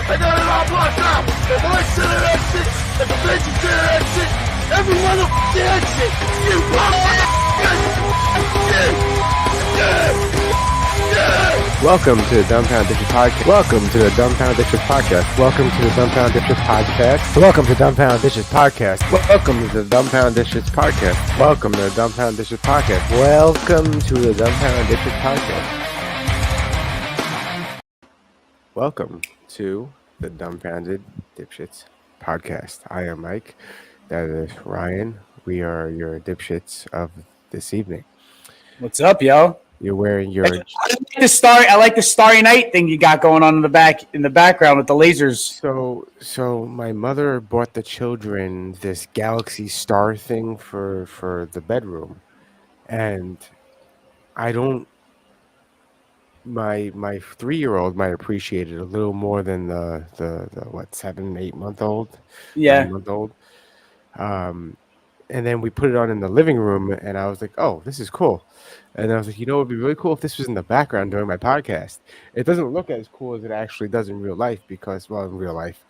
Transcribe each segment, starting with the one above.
I got it all blocked out. If I sit in that shit, if the bitches sit in that shit, every motherfucker that shit, you Welcome to the DumbFounded D podcast. Welcome to the DumbFounded D podcast. Welcome to the DumbFounded D podcast. Welcome to DumbFounded D podcast. Welcome to the DumbFounded D podcast. Welcome to the DumbFounded D podcast. Welcome to the DumbFounded D podcast. Welcome to the DumbFounded Dipshits podcast. I am Mike. That is Ryan. We are your dipshits of this evening. What's up, yo? You're wearing your. I like the Starry Night thing you got going on in the background with the lasers. So my mother bought the children this galaxy star thing for the bedroom, and I don't. My 3-year-old might appreciate it a little more than the 7-8 month old. Yeah. 9 month old. And then we put it on in the living room, and I was like, "Oh, this is cool." And I was like, "You know, it'd be really cool if this was in the background during my podcast." It doesn't look as cool as it actually does in real life because, well, in real life,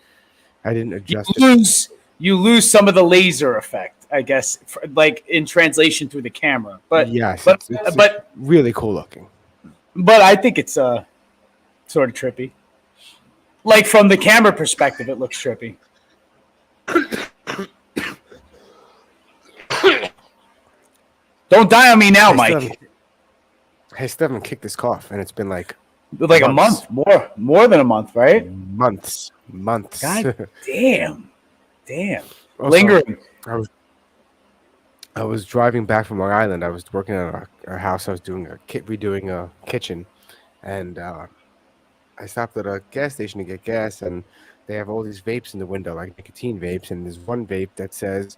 I didn't adjust it. You lose some of the laser effect, I guess, like in translation through the camera. But yes, but it's really cool looking. But I think it's sort of trippy. Like from the camera perspective, it looks trippy. Don't die on me now, Mike. I still haven't kicked this cough, and it's been like a month, more than a month, right? Months. God damn. Also, Lingering. I was driving back from Long Island. I was working at a house. I was redoing a kitchen, and I stopped at a gas station to get gas, and they have all these vapes in the window, like nicotine vapes, and there's one vape that says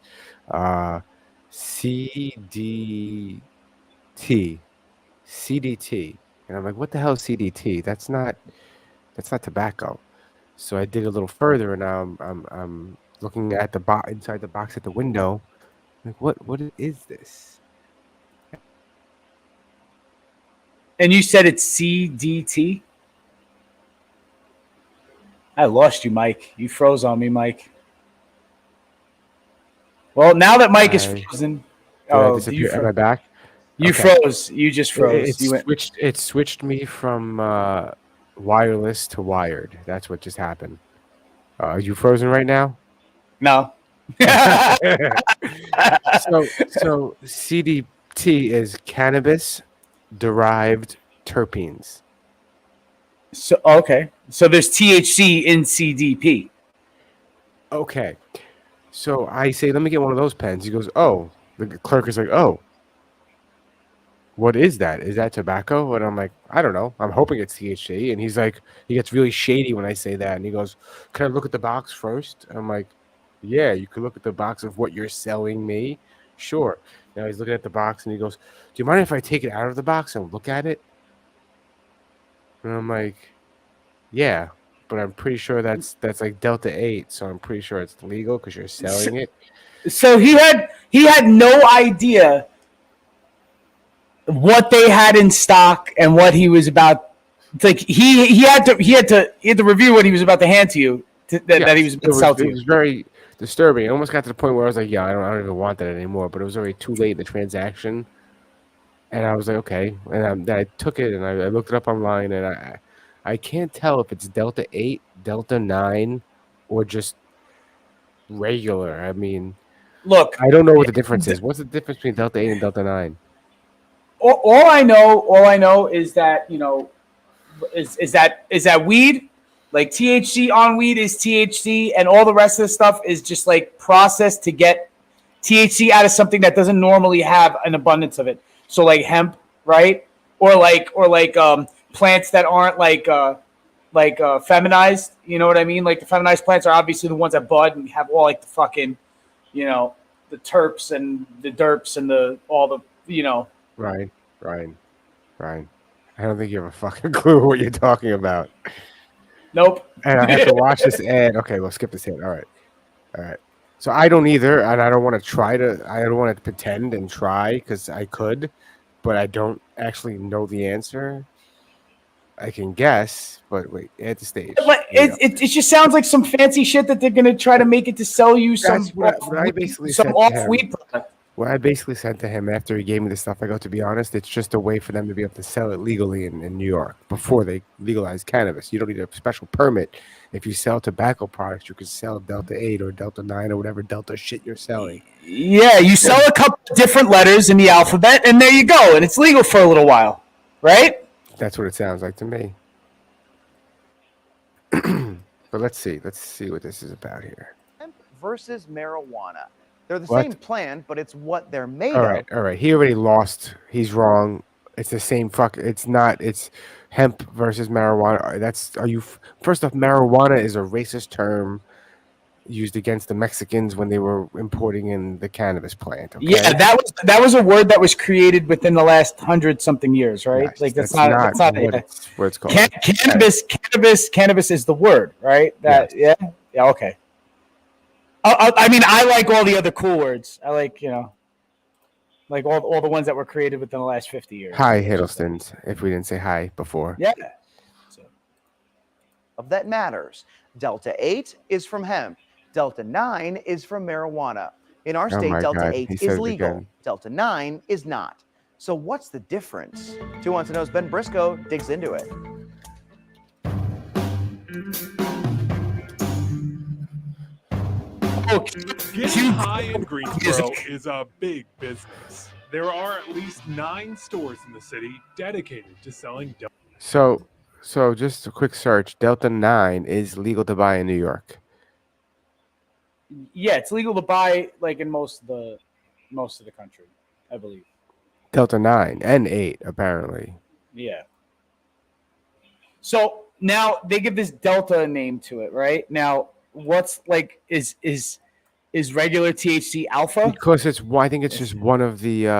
CDT, and I'm like, what the hell is CDT? That's not tobacco. So I dig a little further, and now I'm looking at the inside the box at the window. Like, what is this? And you said it's CDT? I lost you, Mike. You froze on me, Mike. Well, now that Mike is frozen, am I back? You froze. You just froze. It switched me from wireless to wired. That's what just happened. Are you frozen right now? No. So CDT is cannabis derived terpenes. So okay. So there's THC in CDP. Okay. So I say, let me get one of those pens. He goes, oh. The clerk is like, oh. What is that? Is that tobacco? And I'm like, I don't know. I'm hoping it's THC. And he's like, he gets really shady when I say that. And he goes, can I look at the box first? I'm like, yeah, you can look at the box of what you're selling me. Sure. Now he's looking at the box and he goes, do you mind if I take it out of the box and look at it? And I'm like, yeah, but I'm pretty sure that's like Delta 8, so I'm pretty sure it's legal because you're selling it. So he had no idea what they had in stock and what he was about. Like he had to review what he was about to hand to you that he was about to sell to you. It was very disturbing. It almost got to the point where I was like, yeah, I don't even want that anymore. But it was already too late in the transaction, and I was like, okay. And then I took it and I looked it up online, and I can't tell if it's Delta 8, Delta 9, or just regular. I mean, look, I don't know what the difference is. What's the difference between Delta 8 and Delta 9? All I know is that, you know, is that weed. Like THC on weed is THC, and all the rest of the stuff is just like processed to get THC out of something that doesn't normally have an abundance of it. So like hemp, right? Or like plants that aren't feminized. You know what I mean? Like the feminized plants are obviously the ones that bud and have all like the fucking, you know, the terps and the derps and all the, you know. Right. I don't think you have a fucking clue what you're talking about. Nope. And I have to watch this ad. Okay, we'll skip this ad. All right. So I don't either, and I don't want to I don't want to pretend and try because I could, but I don't actually know the answer. I can guess, but wait, at the stage. But it just sounds like some fancy shit that they're gonna try to make it to sell you some That's what I basically said to off him. weed product. What I basically said to him after he gave me the stuff, I go, to be honest, it's just a way for them to be able to sell it legally in New York before they legalize cannabis. You don't need a special permit. If you sell tobacco products, you can sell Delta 8 or Delta 9 or whatever Delta shit you're selling. Yeah, you sell a couple of different letters in the alphabet, and there you go, and it's legal for a little while, right? That's what it sounds like to me. But let's see what this is about here. Versus marijuana. They're the What? same plant, but it's what they're made All of. right. He already lost. He's wrong. It's the same It's not. It's hemp versus marijuana. First off, marijuana is a racist term used against the Mexicans when they were importing in the cannabis plant. Okay? Yeah, that was a word that was created within the last 100-something years, right? Yes, like that's not what it's called. Cannabis is the word, right? Yeah, okay. I mean, I like all the other cool words. I like, like all the ones that were created within the last 50 years. Hi, Hiddlestons. If we didn't say hi before. Yeah. Of that matters. Delta 8 is from hemp. Delta 9 is from marijuana. In our state, Delta 8 is legal. Delta 9 is not. So what's the difference? 2 Wants to Know's Ben Briscoe digs into it. Getting high in Greensboro is a big business. There are at least 9 stores in the city dedicated to selling Delta. So just a quick search. Delta 9 is legal to buy in New York. Yeah, it's legal to buy like in most of the country, I believe. Delta 9 and 8 apparently. Yeah. So now they give this Delta name to it, right? Now, what's like is regular THC alpha? Because I think it's just one of the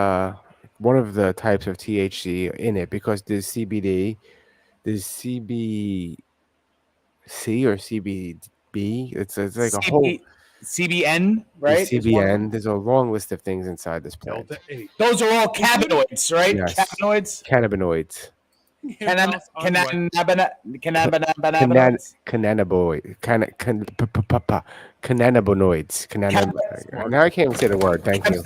types of THC in it, because there's CBD, there's CBC or CBB. It's like a whole CBN, right? CBN. There's a long list of things inside this plant. Delta 8. Those are all cannabinoids, right? Yes. Cannabinoids. Cannabinoids. Cannabinoids. Now I can't even say the word. Thank you.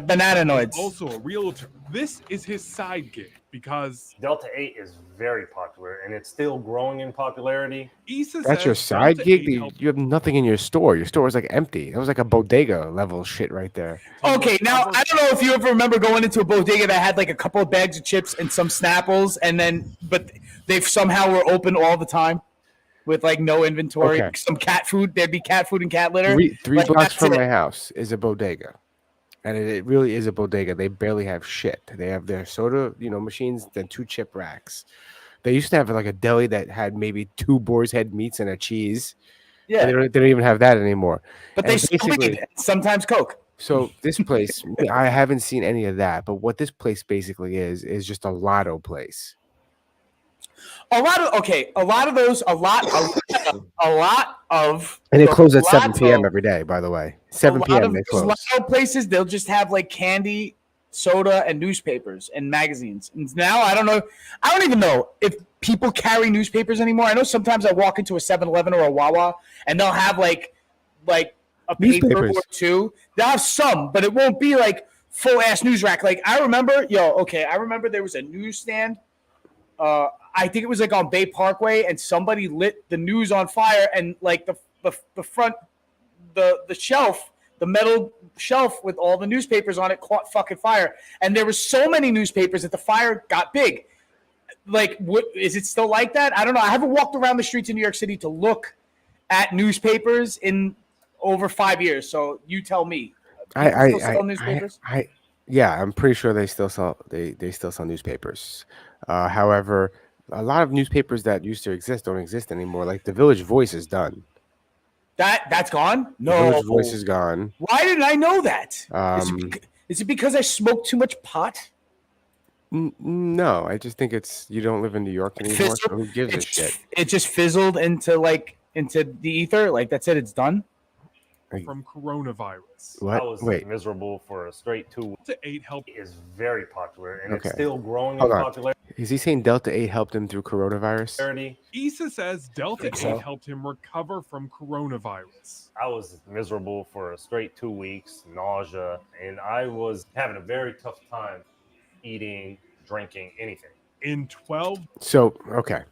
Bananoids. Also a realtor. This is his side gig because Delta 8 is very popular, and it's still growing in popularity. Issa That's says your side Delta gig? 8 helps You have nothing in your store. Your store is like empty. It was like a bodega level shit right there. Okay, now I don't know if you ever remember going into a bodega that had like a couple of bags of chips and some Snapples, but they somehow were open all the time with like no inventory. Okay. Some cat food. There'd be cat food and cat litter. Three Like, blocks that's from it. my house is a bodega. And it really is a bodega. They barely have shit. They have their soda, machines, then 2 chip racks. They used to have like a deli that had maybe 2 boar's head meats and a cheese. Yeah, They don't even have that anymore. but they And still basically- weed, sometimes Coke. So this place, I haven't seen any of that. But what this place basically is just a lotto place. A lot of And they close at 7 lotto- p.m. every day, by the way. 7 a lot p.m. of they those close. lotto places, they'll just have like candy, soda, and newspapers and magazines. And now I don't even know if people carry newspapers anymore. I know sometimes I walk into a 7-Eleven or a Wawa and they'll have like a paper Newspapers. or 2. They'll have some, but it won't be like full ass news rack. Like I remember there was a newsstand. I think it was like on Bay Parkway, and somebody lit the news on fire, and like the front, the shelf, the metal shelf with all the newspapers on it caught fucking fire, and there were so many newspapers that the fire got big. Like, what is it still like that? I don't know. I haven't walked around the streets in New York City to look at newspapers in over 5 years. So you tell me. Still sell newspapers? Yeah, I'm pretty sure they still sell. They still sell newspapers. However, a lot of newspapers that used to exist don't exist anymore. Like the Village Voice is done. That's gone? The No. Village Voice is gone. Why didn't I know that? Um, Is it because I smoked too much pot? No, I just think you don't live in New York anymore. So who gives a shit? It just fizzled into the ether. Like that's it. It's done. from coronavirus. What? I was Wait. miserable for a straight 2 weeks. Delta 8 helped. Is very popular, and Okay. it's still growing Hold in on. popularity. Is he saying Delta 8 helped him through coronavirus? Issa says Delta 8 so. helped him recover from coronavirus. I was miserable for a straight 2 weeks, nausea, and I was having a very tough time eating, drinking, anything. In 12 So, okay.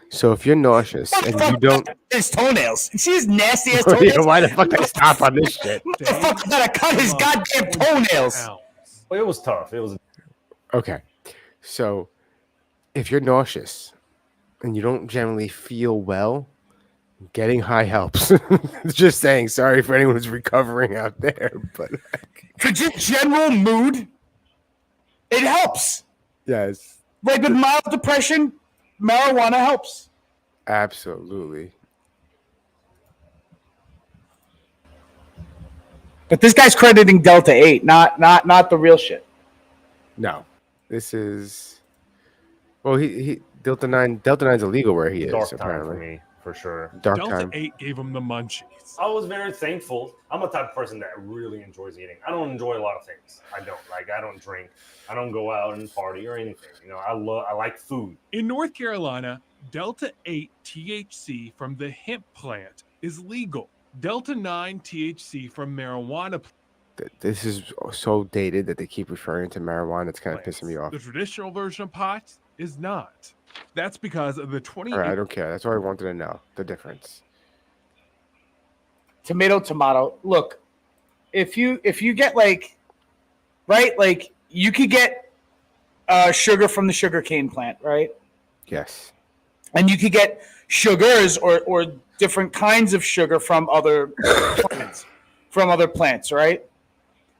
So if you're nauseous and you don't... his toenails. You see his nasty ass Yeah, toenails? why the fuck did I stop on this shit? What the fuck gotta cut his goddamn toenails? Well, it was tough. It was Okay. So if you're nauseous and you don't generally feel well, getting high helps. Just saying, sorry for anyone who's recovering out there, but For just general mood, it helps. yes, Like with mild depression, marijuana helps. absolutely. But this guy's crediting Delta 8, not the real shit. No, this is well. He Delta 9's illegal where he is dark time apparently. for me, for sure. Dark Delta time. 8 gave him the munchies. I was very thankful. I'm a type of person that really enjoys eating. I don't enjoy a lot of things. I don't drink. I don't go out and party or anything. I like food. In North Carolina, Delta 8 THC from the hemp plant is legal. Delta 9 THC from marijuana This is so dated that they keep referring to marijuana. It's kind of plants. pissing me off. The traditional version of pot is not. That's because of the All right, I 28 don't care. That's all I wanted to know. The difference. Tomato. Look, if you get like you could get sugar from the sugarcane plant, right? Yes. And you could get sugars or different kinds of sugar from other plants, right?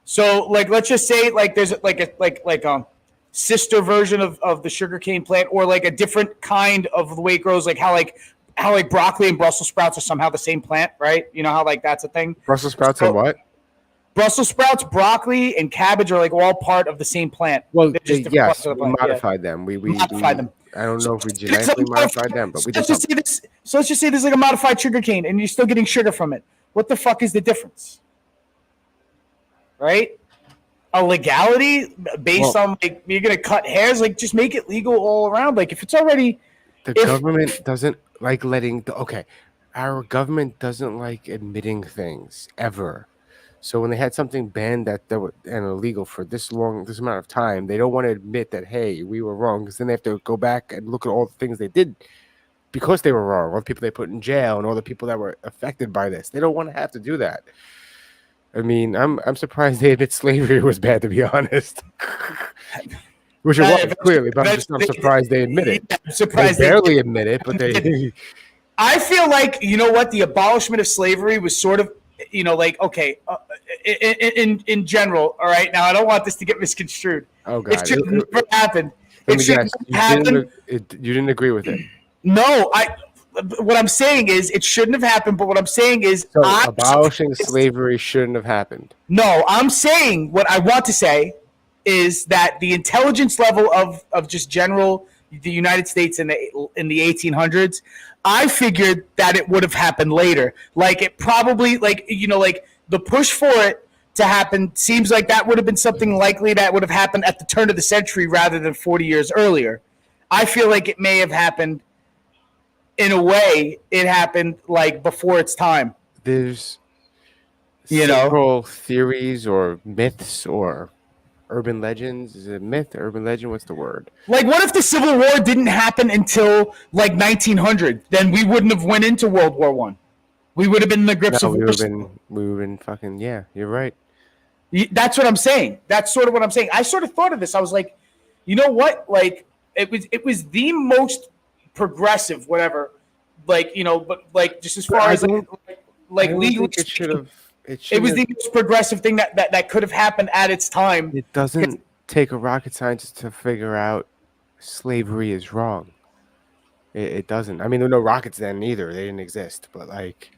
So like let's just say like there's like a sister version of the sugarcane plant, or like a different kind of the way it grows, like how broccoli and Brussels sprouts are somehow the same plant, right? You know how like that's a thing. Brussels sprouts and what? Brussels sprouts, broccoli, and cabbage are like all part of the same plant. Well, They're just different yes, parts of the we plant, yeah. modified them. We Modified them. I don't know if we genetically modified them, but we did let's just something. say this. So let's just say there's like a modified sugar cane, and you're still getting sugar from it. What the fuck is the difference? Right? A legality based on like you're gonna cut hairs, like just make it legal all around. Like if it's already The government doesn't like letting. Our government doesn't like admitting things ever. So when they had something banned that and illegal for this amount of time, they don't want to admit that, hey, we were wrong, because then they have to go back and look at all the things they did because they were wrong, all the people they put in jail and all the people that were affected by this. They don't want to have to do that. I mean, I'm surprised they admit slavery was bad, to be honest. Which it was clearly, but I'm surprised they admit it. I'm surprised they barely admit it, but they. I feel like, you know what, the abolishment of slavery was sort of, like, okay, in general, all right? Now, I don't want this to get misconstrued. Oh, God. It should never happen. Let me guess. You didn't agree with it. No, what I'm saying is it shouldn't have happened, but what I'm saying is... So abolishing slavery shouldn't have happened. No, I'm saying what I want to say is that the intelligence level of just general the United States in the 1800s, I figured that it would have happened later. Like it probably like the push for it to happen seems like that would have been something likely that would have happened at the turn of the century rather than 40 years earlier. I feel like it may have happened in a way. It happened like before its time. There's several theories or myths or urban legends. Is it myth, urban legend? What's the word? Like, what if the Civil War didn't happen until like 1900? Then we wouldn't have went into World War One. We would have been in the grips of. We would have been fucking. Yeah, you're right. That's what I'm saying. That's sort of what I'm saying. I sort of thought of this. I was like, you know what? Like, it was the most progressive, whatever. Like, but like just as far as like legally, it should have. It was the most progressive thing that could have happened at its time. It doesn't take a rocket scientist to figure out slavery is wrong. It doesn't. I mean, there were no rockets then either. They didn't exist. But like,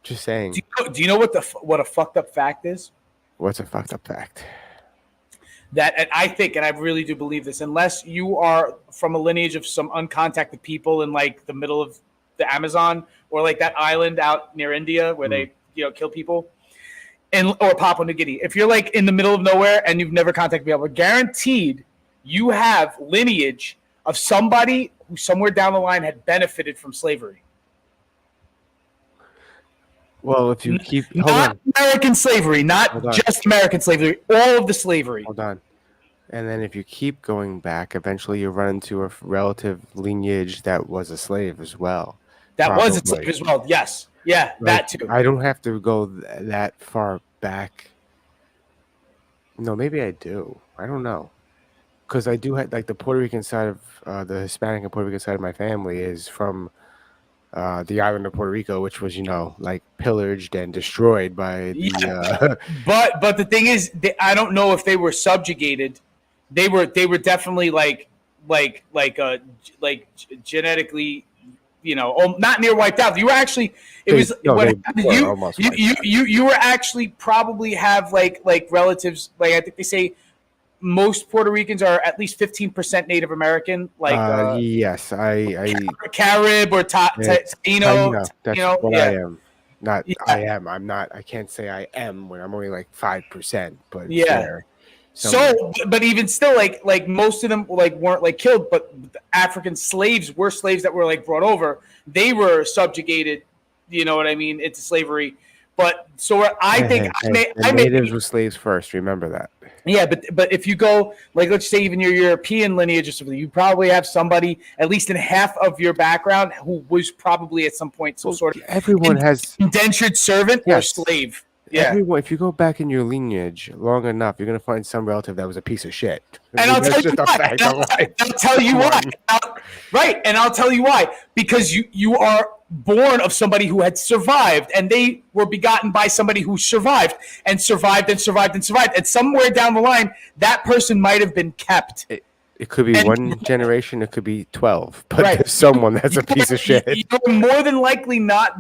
just saying. Do you know what a fucked up fact is? What's a fucked up fact? That, and I think, and I really do believe this, unless you are from a lineage of some uncontacted people in like the middle of the Amazon or like that island out near India where they kill people, or Papua New Guinea. If you're like in the middle of nowhere and you've never contacted people, guaranteed you have lineage of somebody who somewhere down the line had benefited from slavery. Well, if you keep American slavery, not just American slavery, all of the slavery. Hold on. And then if you keep going back, eventually you run into a relative lineage that was a slave as well. That was a slave as well. Yes. Yeah, that too. I don't have to go that far back. No, maybe I do. I don't know. Because I do have, like, the Puerto Rican side of the Hispanic and Puerto Rican side of my family is from the island of Puerto Rico, which was, like pillaged and destroyed by the. But the thing is, I don't know if they were subjugated. They were definitely like genetically, not near wiped out. You were actually you were actually probably have like relatives. Like I think they say most Puerto Ricans are at least 15% Native American. Like yes, I Carib or Taino. That's what I am. I am. I'm not. I can't say I am when I'm only like 5%. But yeah. So, but even still, like most of them weren't like killed, but African slaves were slaves that were like brought over. They were subjugated, you know what I mean, into slavery. But so I think natives were slaves first. Remember that. Yeah, but if you go like let's say even your European lineage or something, you probably have somebody at least in half of your background who was probably at some point some sort of everyone has indentured servant or slave. Yeah. Everyone, if you go back in your lineage long enough, you're gonna find some relative that was a piece of shit. And I'll tell you why. I'll tell you why. Right, and I'll tell you why. Because you are born of somebody who had survived, and they were begotten by somebody who survived and survived and survived and survived. And somewhere down the line, that person might have been kept. It could be one generation, it could be 12, but there's someone that's a piece of shit. You're more than likely not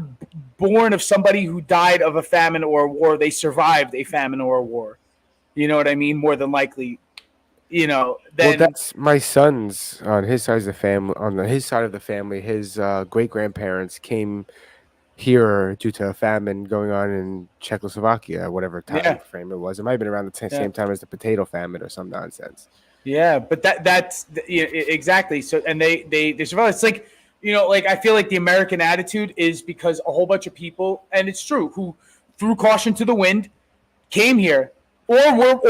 born of somebody who died of a famine or a war. They survived a famine or a war. You know what I mean? More than likely, Then, well, that's my son's on his side of the family. On his side of the family, his great grandparents came here due to a famine going on in Czechoslovakia, whatever time frame it was. It might have been around the same time as the potato famine or some nonsense. Yeah, but that's exactly. So, and they survive. It's like, like I feel like the American attitude is because a whole bunch of people, and it's true, who threw caution to the wind, came here, or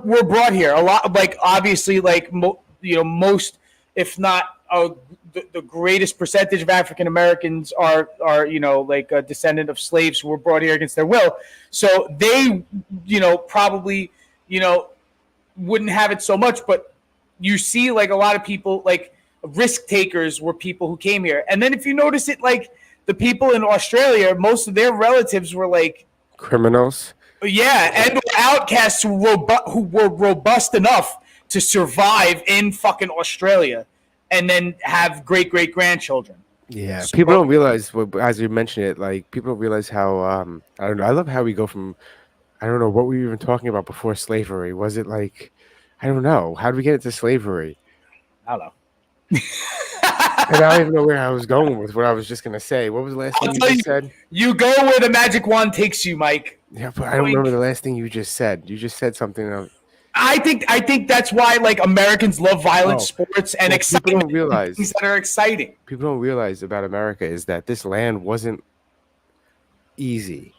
were brought here. A lot, like obviously, like most, if not the greatest percentage of African Americans are like a descendant of slaves who were brought here against their will. So they, probably, wouldn't have it so much, but you see like a lot of people like risk takers were people who came here. And then if you notice it, like the people in Australia, most of their relatives were like criminals. Yeah, and outcasts who were robust enough to survive in fucking Australia and then have great-great-grandchildren. Yeah, so, people don't realize, as you mentioned it, like people don't realize how, I don't know, I love how we go from, I don't know, what were we even talking about before slavery? Was it like, I don't know, how did we get into slavery? I don't know. And I don't even know where I was going with what I was just going to say. What was the last thing you just said? You go where the magic wand takes you, Mike. Yeah, but I don't remember the last thing you just said. You just said something. I think that's why like Americans love violent sports and exciting things that are exciting. People don't realize about America is that this land wasn't easy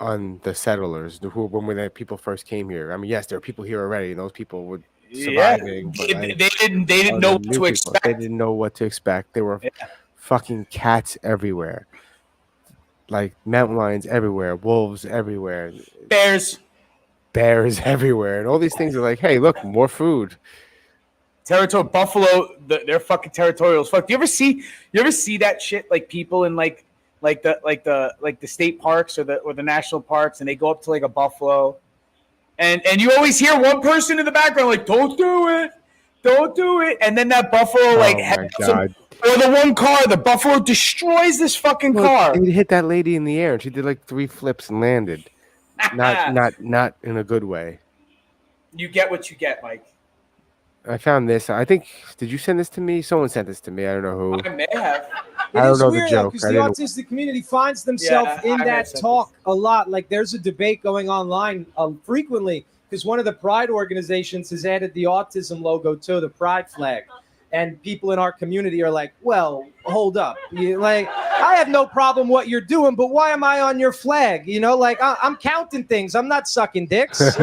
on the settlers when people first came here. I mean, yes, there are people here already, and those people were surviving. Yeah, they didn't know what to expect. They didn't know what to expect. There were fucking cats everywhere, like mountain lions everywhere, wolves everywhere, bears everywhere, and all these things are like, hey, look, more food. Territorial buffalo, they're fucking territorial as fuck. Do you ever see that shit? Like people in like the state parks or the national parks, and they go up to like a buffalo, and you always hear one person in the background like, "Don't do it," and then that buffalo or the one car, the buffalo destroys this fucking car. It hit that lady in the air, and she did like 3 flips and landed. Not in a good way. You get what you get, Mike. I found this. I think, did you send this to me? Someone sent this to me. I don't know who. I may have. I don't know the weird joke. because the autistic community finds themselves in that talk a lot. Like there's a debate going online frequently because one of the Pride organizations has added the autism logo to the Pride flag. And people in our community are like, well, hold up. Like, I have no problem what you're doing, but why am I on your flag? You know, like, I'm counting things. I'm not sucking dicks. Oh,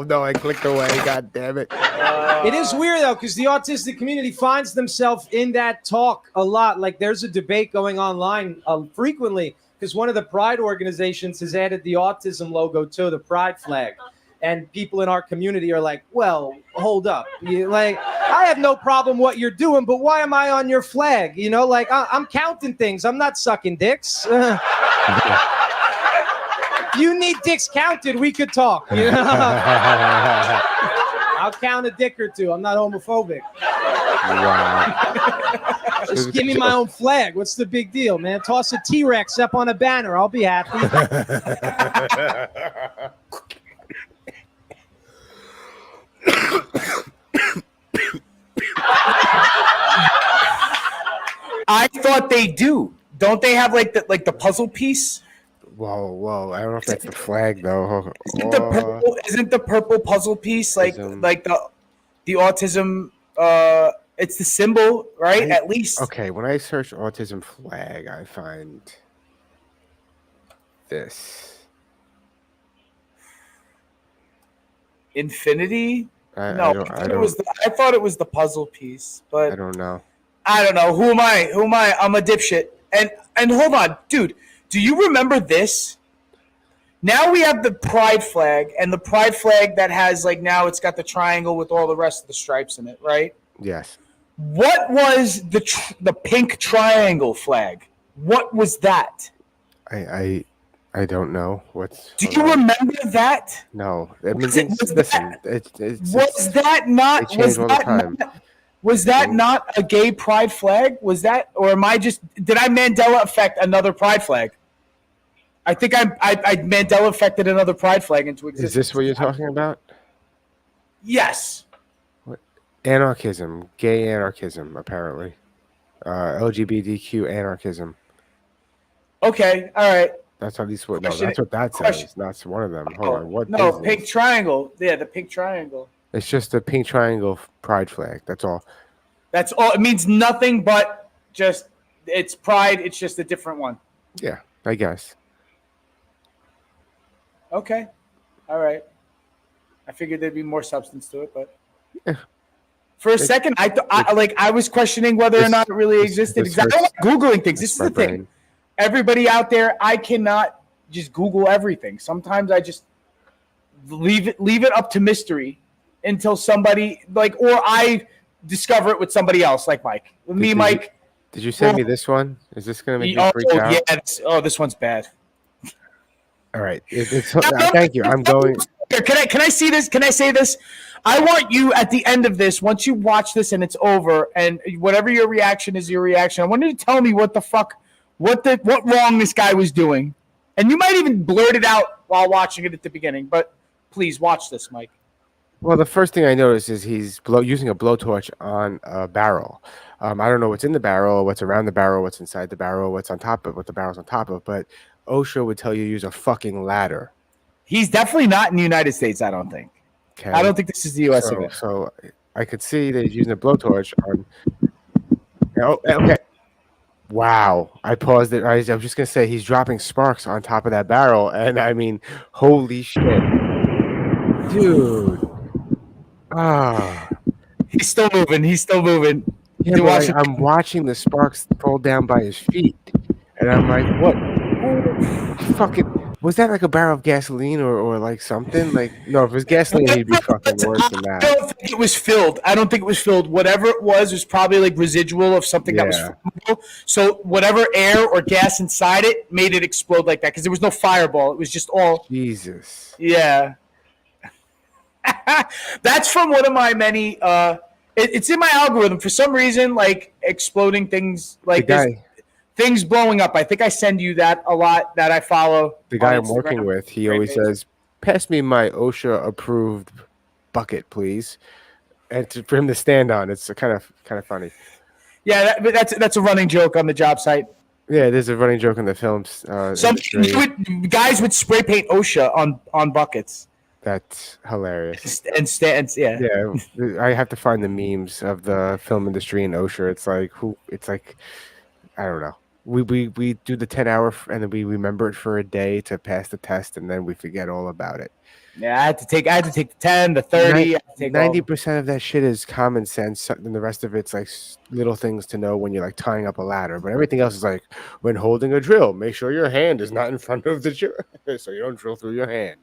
no, I clicked away. God damn it. It is weird, though, because the autistic community finds themselves in that talk a lot. Like, there's a debate going online frequently because one of the Pride organizations has added the autism logo to the Pride flag. And people in our community are like, well, hold up. Like, I have no problem what you're doing, but why am I on your flag? You know, like, I'm counting things. I'm not sucking dicks. If you need dicks counted, we could talk. You know? I'll count a dick or two. I'm not homophobic. Wow. Just give me my own flag. What's the big deal, man? Toss a T-Rex up on a banner. I'll be happy. I thought they do. Don't they have like the puzzle piece? Whoa! I don't know if that's the flag though. Isn't the purple puzzle piece like the autism? It's the symbol, right? At least. Okay, when I search autism flag, I find this. Infinity? I thought it was the puzzle piece, but I don't know. I don't know. Who am I? I'm a dipshit. And hold on, dude. Do you remember this? Now we have the pride flag, and the pride flag that has like now it's got the triangle with all the rest of the stripes in it, right? Yes. What was the pink triangle flag? What was that? I don't know. Do you remember that? No. I mean, listen. Was that not? They change all the time. Was that not a gay pride flag? Was that, or am I just? Did I Mandela effect another pride flag? I think I Mandela affected another pride flag into existence. Is this what you're talking about? Yes. What? Anarchism, gay anarchism, apparently. LGBTQ anarchism. Okay, all right. That's at least what. No, that's what that says. That's one of them. Hold on. What? No, pink triangle. Yeah, the pink triangle. It's just a pink triangle pride flag. That's all. That's all. It means nothing but just it's pride. It's just a different one. Yeah, I guess. Okay, all right. I figured there'd be more substance to it, but for a second, I was questioning whether or not it really existed. I don't like Googling things. This is the thing. Everybody out there, I cannot just Google everything. Sometimes I just leave it up to mystery until somebody or I discover it with somebody else, like Mike. Mike. Did you send me this one? Is this going to make me freak out? Yeah. This one's bad. All right. Thank you. I'm going. Can I see this? Can I say this? I want you at the end of this, once you watch this and it's over, and whatever your reaction is, your reaction. I want you to tell me what the fuck, what wrong this guy was doing, and you might even blurt it out while watching it at the beginning. But please watch this, Mike. Well, the first thing I noticed is he's using a blowtorch on a barrel. I don't know what's in the barrel, what's around the barrel, what's inside the barrel, what's on top of what the barrel's on top of. But OSHA would tell you use a fucking ladder. He's definitely not in the United States, I don't think. Okay. I don't think this is the U.S. So I could see that he's using a blowtorch on. Oh, okay. Wow. I paused it. I was just going to say he's dropping sparks on top of that barrel. And I mean, holy shit. Dude. He's still moving. Yeah, I'm watching the sparks fall down by his feet. And I'm like, what? Fucking, was that like a barrel of gasoline or like something? Like, no, if it was gasoline, he'd be fucking worse than that. I don't think it was filled. Whatever it was probably like residual of something that was flammable. So whatever air or gas inside it made it explode like that because there was no fireball. It was just all. Jesus. Yeah. That's from one of my many. It's in my algorithm for some reason. Like exploding things, like this, things blowing up. I think I send you that a lot. That I follow. The guy I'm working with, he always says, "Pass me my OSHA approved bucket, please," and for him to stand on. It's kind of funny. Yeah, that's a running joke on the job site. Yeah, there's a running joke in the films. Guys would spray paint OSHA on buckets. That's hilarious. And stands, yeah. Yeah, I have to find the memes of the film industry and OSHA. It's like I don't know. We do the 10-hour and then we remember it for a day to pass the test, and then we forget all about it. Yeah, I had to take the 10, the 30. 90% of that shit is common sense, and the rest of it's like little things to know when you're like tying up a ladder. But everything else is like when holding a drill, make sure your hand is not in front of the drill so you don't drill through your hand.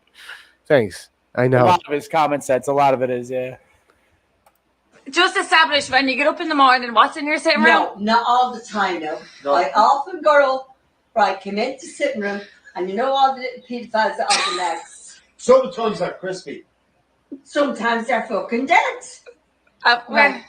Thanks. I know. A lot of it is common sense. A lot of it is, yeah. Just establish when you get up in the morning, what's in your sitting room? No, not all the time, no. I often go up, right, come into the sitting room, and you know all the little pedophiles that are the legs. Sometimes they're crispy. Sometimes they're fucking dead. Where?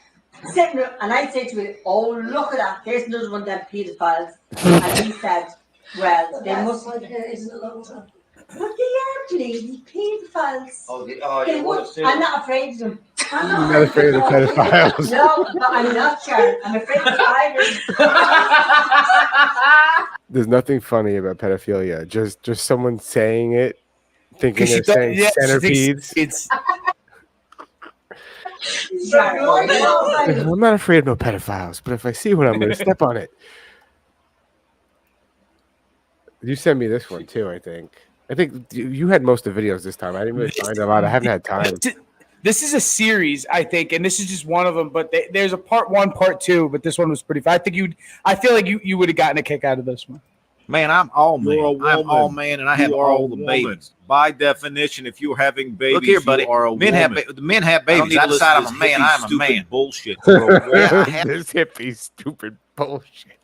Sitting room, and I say to him, oh, look at that, there's another one of them pedophiles. And he said, well, they must... Like isn't it long time? But they are bleeding pedophiles. I'm not afraid of them. I'm not afraid of the pedophiles. No, I'm not, Sharon. I'm afraid of the Irish. There's nothing funny about pedophilia. Just someone saying it, thinking they're saying centipedes. I'm not afraid of no pedophiles, but if I see one, I'm going to step on it. You sent me this one too, I think. I think you had most of the videos this time. I didn't really find a lot. I haven't had time. This is a series, I think, and this is just one of them. But there's a part 1, part 2. But this one was pretty fun. I feel like you would have gotten a kick out of this one. Man, I'm all man. I'm all man, and I have all the babies. By definition, if you're having babies, look here, buddy. You are a men have babies. Outside of a man, I'm a man. Bullshit. This hippie stupid bullshit.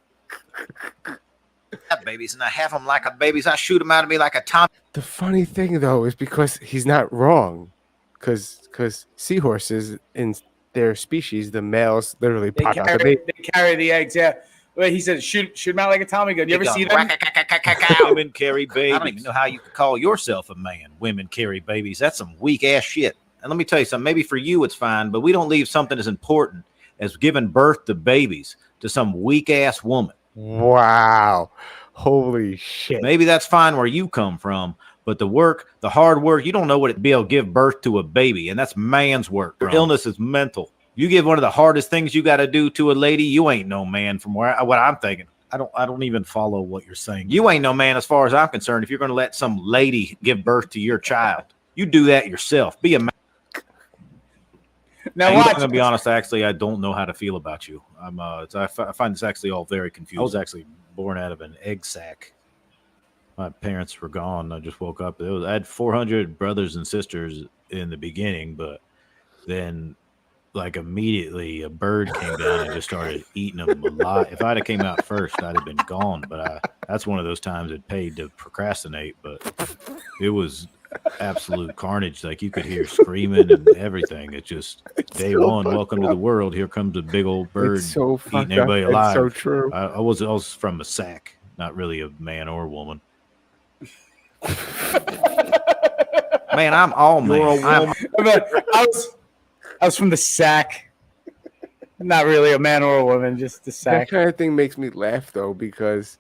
Babies, and I have them like a babies. I shoot them out of me like a Tom. The funny thing though is because he's not wrong, because seahorses in their species, the males literally pop out the baby. They carry the eggs. Yeah, well, he said shoot them out like a Tommy gun. You ever see them? Women carry babies. I don't even know how you could call yourself a man. Women carry babies. That's some weak ass shit. And let me tell you something. Maybe for you it's fine, but we don't leave something as important as giving birth to babies to some weak ass woman. Wow. Holy shit. Maybe that's fine where you come from, but the hard work, you don't know what it'd be able to give birth to a baby, and that's man's work. Illness is mental. You give one of the hardest things you got to do to a lady, you ain't no man from what I'm thinking. I don't even follow what you're saying. You ain't no man as far as I'm concerned if you're going to let some lady give birth to your child. You do that yourself. Be a man. Now, I'm going to be honest, actually, I don't know how to feel about you. I find this actually all very confusing. I was actually born out of an egg sac. My parents were gone. I just woke up. I had 400 brothers and sisters in the beginning, but then like immediately a bird came down and just started eating them alive. If I'd have came out first, I'd have been gone. But that's one of those times it paid to procrastinate. But it was absolute carnage. Like you could hear screaming and everything. It's just day one. Welcome to the world. Here comes a big old bird eating everybody alive. It's so true. I was from a sack, not really a man or woman. Man, I'm all man. I was from the sack. Not really a man or a woman, just the sack. That kind of thing makes me laugh though, because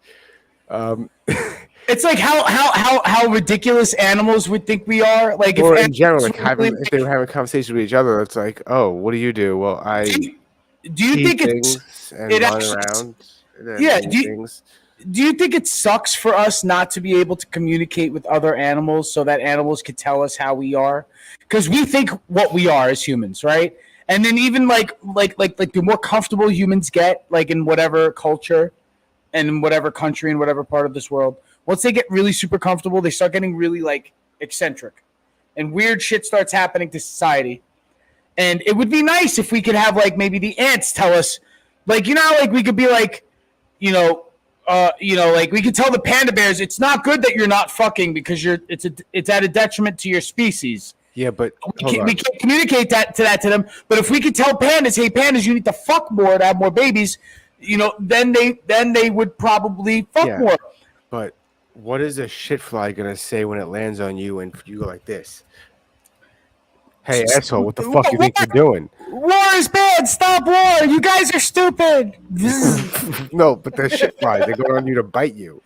it's like how ridiculous animals would think we are. Like, or in general, like if they were having a conversation with each other, it's like, oh, what do you do? Well, I do you think it's and run around? Yeah. Do you think it sucks for us not to be able to communicate with other animals so that animals could tell us how we are? Because we think what we are as humans, right? And then even like the more comfortable humans get, like in whatever culture and in whatever country and whatever part of this world, once they get really super comfortable, they start getting really like eccentric, and weird shit starts happening to society. And it would be nice if we could have like maybe the ants tell us, like, you know, like we could be like, like we could tell the panda bears it's not good that you're not fucking because it's at a detriment to your species. Yeah, but we can't communicate that to them. But if we could tell pandas, hey pandas, you need to fuck more to have more babies, then they would probably fuck more. But what is a shit fly gonna say when it lands on you and you go like this? Hey asshole, what the fuck you think you're doing? War is bad. bad. Stop war. You guys are stupid. No, but they're shit flies. They're going on you to bite you.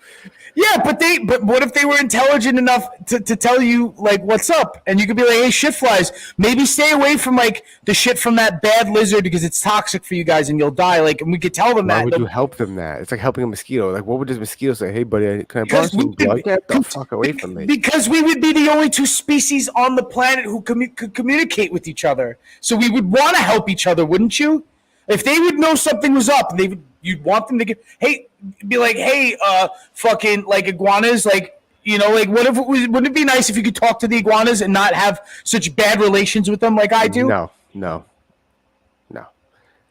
Yeah, but what if they were intelligent enough to tell you like what's up, and you could be like, hey, shit flies, maybe stay away from like the shit from that bad lizard because it's toxic for you guys and you'll die. Like, and we could tell them Why that. would you help them that? It's like helping a mosquito. Like, what would this mosquito say? Hey, buddy, can I borrow some blood? Get the fuck away from me. Because we would be the only two species on the planet who could communicate with each other. So we would want to help each other, wouldn't you? If they would know something was up, you'd want them to be like, hey, fucking like iguanas, like, you know, like wouldn't it be nice if you could talk to the iguanas and not have such bad relations with them like I do? No.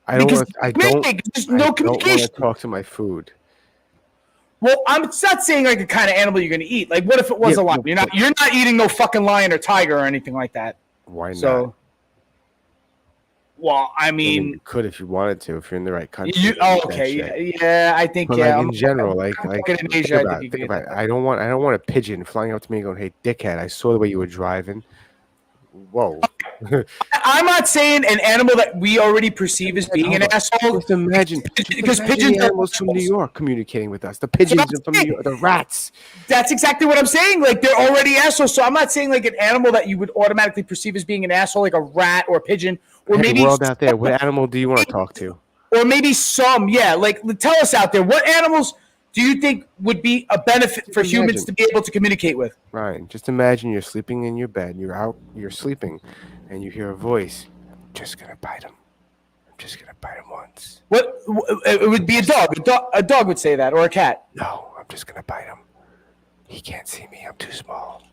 I don't want to talk to my food. Well, I'm not saying like the kind of animal you're going to eat. Like, what if it was a lion? You're not eating no fucking lion or tiger or anything like that. Why not? Well, I mean, you could if you wanted to, if you're in the right country. Okay, yeah, I think but yeah. Like in general, like in Asia, think about it. I don't want a pigeon flying up to me and going, "Hey, dickhead! I saw the way you were driving." Whoa. I'm not saying an animal that we already perceive as being an asshole. Just imagine because pigeons are from New York communicating with us. The pigeons are from New York, the rats. That's exactly what I'm saying. Like, they're already assholes. So I'm not saying like an animal that you would automatically perceive as being an asshole, like a rat or a pigeon, or maybe world out there. What animal do you want to talk to? Or maybe some, yeah. Like, tell us out there, what animals do you think would be a benefit for humans to be able to communicate with? Right. Just imagine you're sleeping in your bed. You're sleeping, and you hear a voice. I'm just gonna bite him. I'm just gonna bite him once. What? It would be a dog. A dog would say that, or a cat. No, I'm just gonna bite him. He can't see me. I'm too small.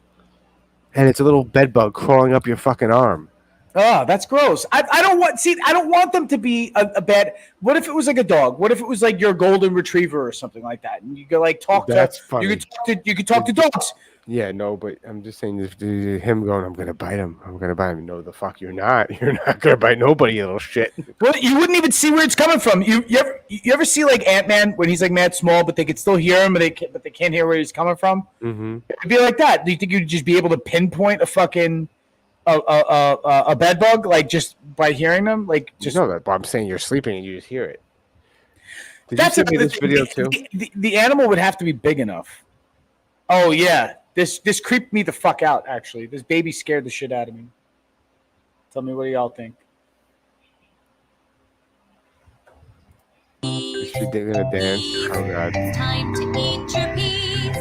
And it's a little bed bug crawling up your fucking arm. Oh, that's gross. I don't want them to be a bad. What if it was like a dog? What if it was like your golden retriever or something like that? And you could like talk that's to. Funny. You could talk to dogs. Yeah, no, but I'm just saying him going, I'm gonna bite him. I'm gonna bite him. No, the fuck you're not. You're not gonna bite nobody, you little shit. Well, you wouldn't even see where it's coming from. You ever see like Ant-Man when he's like mad small, but they could still hear him, but they can't hear where he's coming from? Mm-hmm. It'd be like that. Do you think you'd just be able to pinpoint a fucking a bed bug like just by hearing them? Like, just no, that. But I'm saying you're sleeping and you just hear it. Did you send me this video too? The animal would have to be big enough. Oh yeah, this creeped me the fuck out. Actually, this baby scared the shit out of me. Tell me, what do y'all think? Is she gonna dance? Oh god. Time to eat your peas.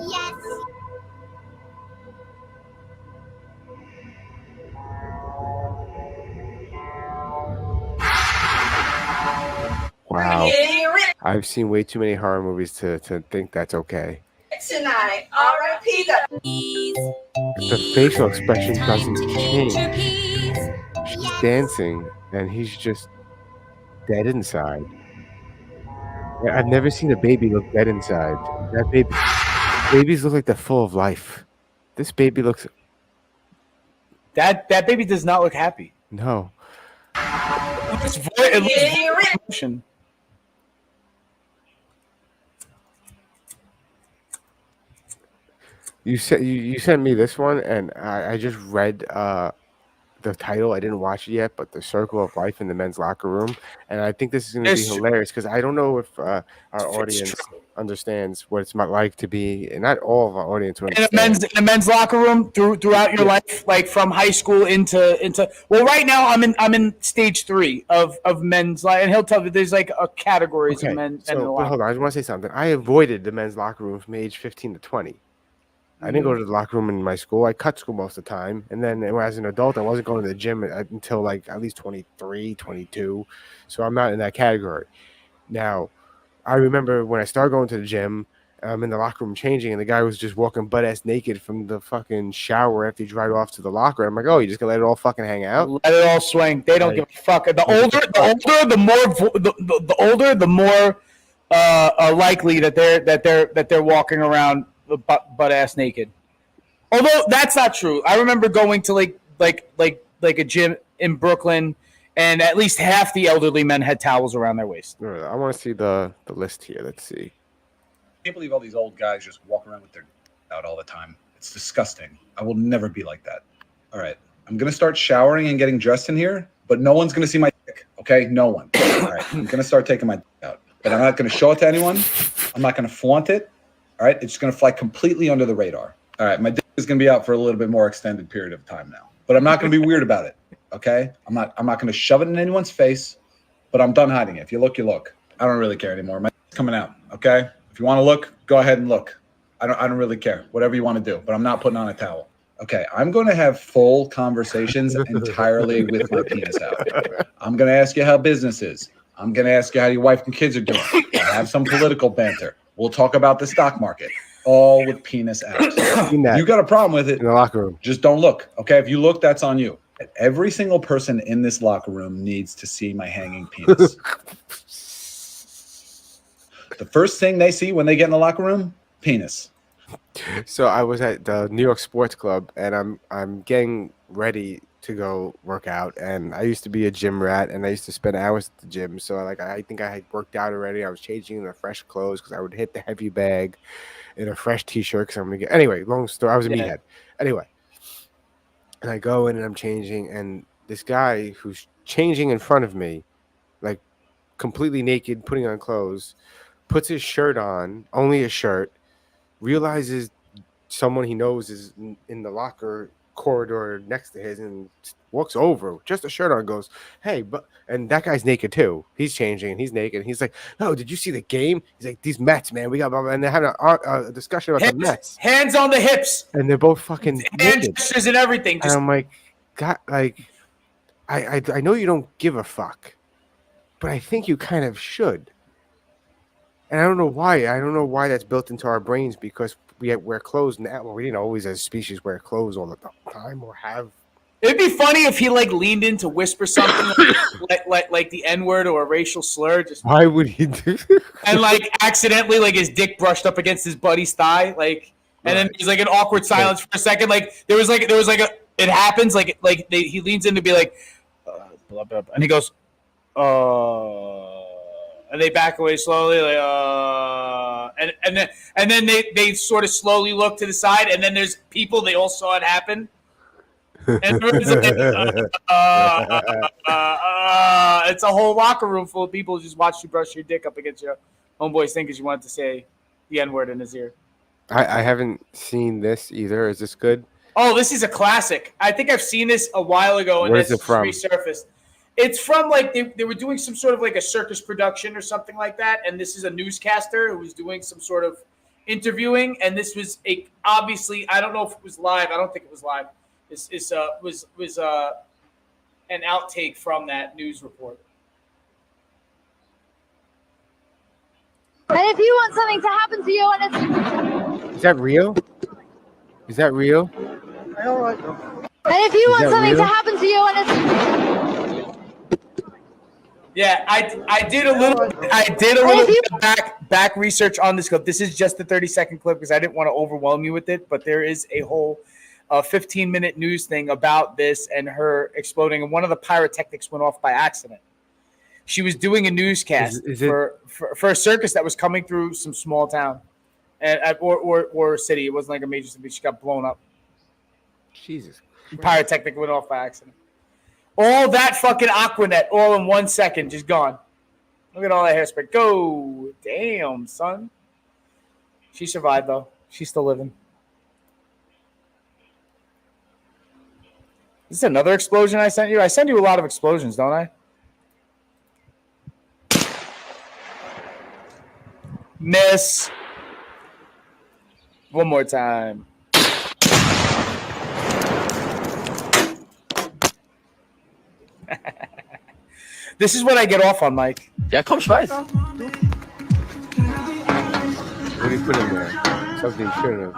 Yes. Wow. I've seen way too many horror movies to think that's okay. Tonight, R.I.P. The facial expression doesn't change. She's dancing, and he's just dead inside. I've never seen a baby look dead inside. Babies look like they're full of life. This baby looks. That baby does not look happy. No. It looks emotion. You sent me this one, and I just read the title. I didn't watch it yet, but The Circle of Life in the Men's Locker Room. And I think this is going to be hilarious because I don't know if our audience understands what it's like to be, and not all of our audience will understand. In a men's locker room throughout your life, like from high school into well, right now I'm in stage 3 of men's life, and he'll tell you there's like a categories of men. So, but hold on, I just want to say something. I avoided the men's locker room from age 15 to 20. I didn't go to the locker room in my school. I cut school most of the time. And then as an adult, I wasn't going to the gym until like at least 23, 22. So I'm not in that category. Now, I remember when I started going to the gym, I'm in the locker room changing, and the guy was just walking butt-ass naked from the fucking shower after he dried off to the locker. I'm like, oh, you just going to let it all fucking hang out? Let it all swing. They don't give a fuck. The older, the more likely that they're walking around butt ass naked. Although that's not true. I remember going to like a gym in Brooklyn, and at least half the elderly men had towels around their waist. I want to see the list here. Let's see. I can't believe all these old guys just walk around with their out all the time. It's disgusting. I will never be like that. All right, I'm gonna start showering and getting dressed in here, but no one's gonna see my. dick. Okay, no one. All right, I'm gonna start taking my dick out, but I'm not gonna show it to anyone. I'm not gonna flaunt it. All right, it's gonna fly completely under the radar. All right, my dick is gonna be out for a little bit more extended period of time now, but I'm not gonna be weird about it. Okay, I'm not gonna shove it in anyone's face, but I'm done hiding it. If you look, you look. I don't really care anymore. My dick's coming out. Okay, if you want to look, go ahead and look. I don't really care. Whatever you want to do, but I'm not putting on a towel. Okay, I'm going to have full conversations entirely with my penis out. I'm going to ask you how business is. I'm going to ask you how your wife and kids are doing. I'll have some political banter. We'll talk about the stock market, all with penis out. If you got a problem with it in the locker room, just don't look. Okay, if you look, that's on you. Every single person in this locker room needs to see my hanging penis. The first thing they see when they get in the locker room, penis. So I was at the New York Sports Club, and I'm getting ready to go work out. And I used to be a gym rat, and I used to spend hours at the gym. So I think I had worked out already. I was changing into fresh clothes because I would hit the heavy bag in a fresh T-shirt because I'm gonna get. Anyway, long story. I was a meathead. Anyway, and I go in and I'm changing, and this guy who's changing in front of me, like completely naked, putting on clothes, puts his shirt on, only a shirt. Realizes someone he knows is in the locker corridor next to his and walks over, just a shirt on, goes, hey, but, and that guy's naked too. He's changing and he's naked. And he's like, oh, did you see the game? He's like, these Mets, man, we got, and they're having a discussion about the Mets. Hands on the hips. And they're both fucking hand gestures and everything. And I'm like, God, like, I know you don't give a fuck, but I think you kind of should. And I don't know why. I don't know why that's built into our brains because we wear clothes now. Well, we didn't always, as a species, wear clothes all the time or have. It'd be funny if he like leaned in to whisper something like the N-word or a racial slur. Just why would he do? And like accidentally, like his dick brushed up against his buddy's thigh, like, and then there's like an awkward silence for a second. Like there was like it happens like he leans in to be like, blah, blah, blah, and he goes, and they back away slowly, like, and then they sort of slowly look to the side, and then there's people, they all saw it happen, and it's a whole locker room full of people who just watched you brush your dick up against your homeboy's thing because you wanted to say the N-word in his ear. I haven't seen this either. Is this good? Oh, this is a classic. I think I've seen this a while ago, and Where's it from? Resurfaced. It's from like they were doing some sort of like a circus production or something like that, and this is a newscaster who was doing some sort of interviewing, and this was obviously I don't know if it was live. I don't think it was live. This was an outtake from that news report. And if you want something to happen to you, and it's is that real? Is that real? And if you want something to happen to you, and it's yeah, I did a little bit of back research on this clip. This is just the 30-second clip because I didn't want to overwhelm you with it, but there is a whole 15-minute news thing about this and her exploding, and one of the pyrotechnics went off by accident. She was doing a newscast for a circus that was coming through some small town, or city. It wasn't like a major city. She got blown up. Jesus Christ. Pyrotechnic went off by accident. All that fucking Aquanet, all in 1 second, just gone. Look at all that hairspray. Go. Damn, son. She survived, though. She's still living. Is this another explosion I sent you? I send you a lot of explosions, don't I? Miss. One more time. This is what I get off on, Mike. Ja, komm, Schweiß. What do you put in there? Something should have.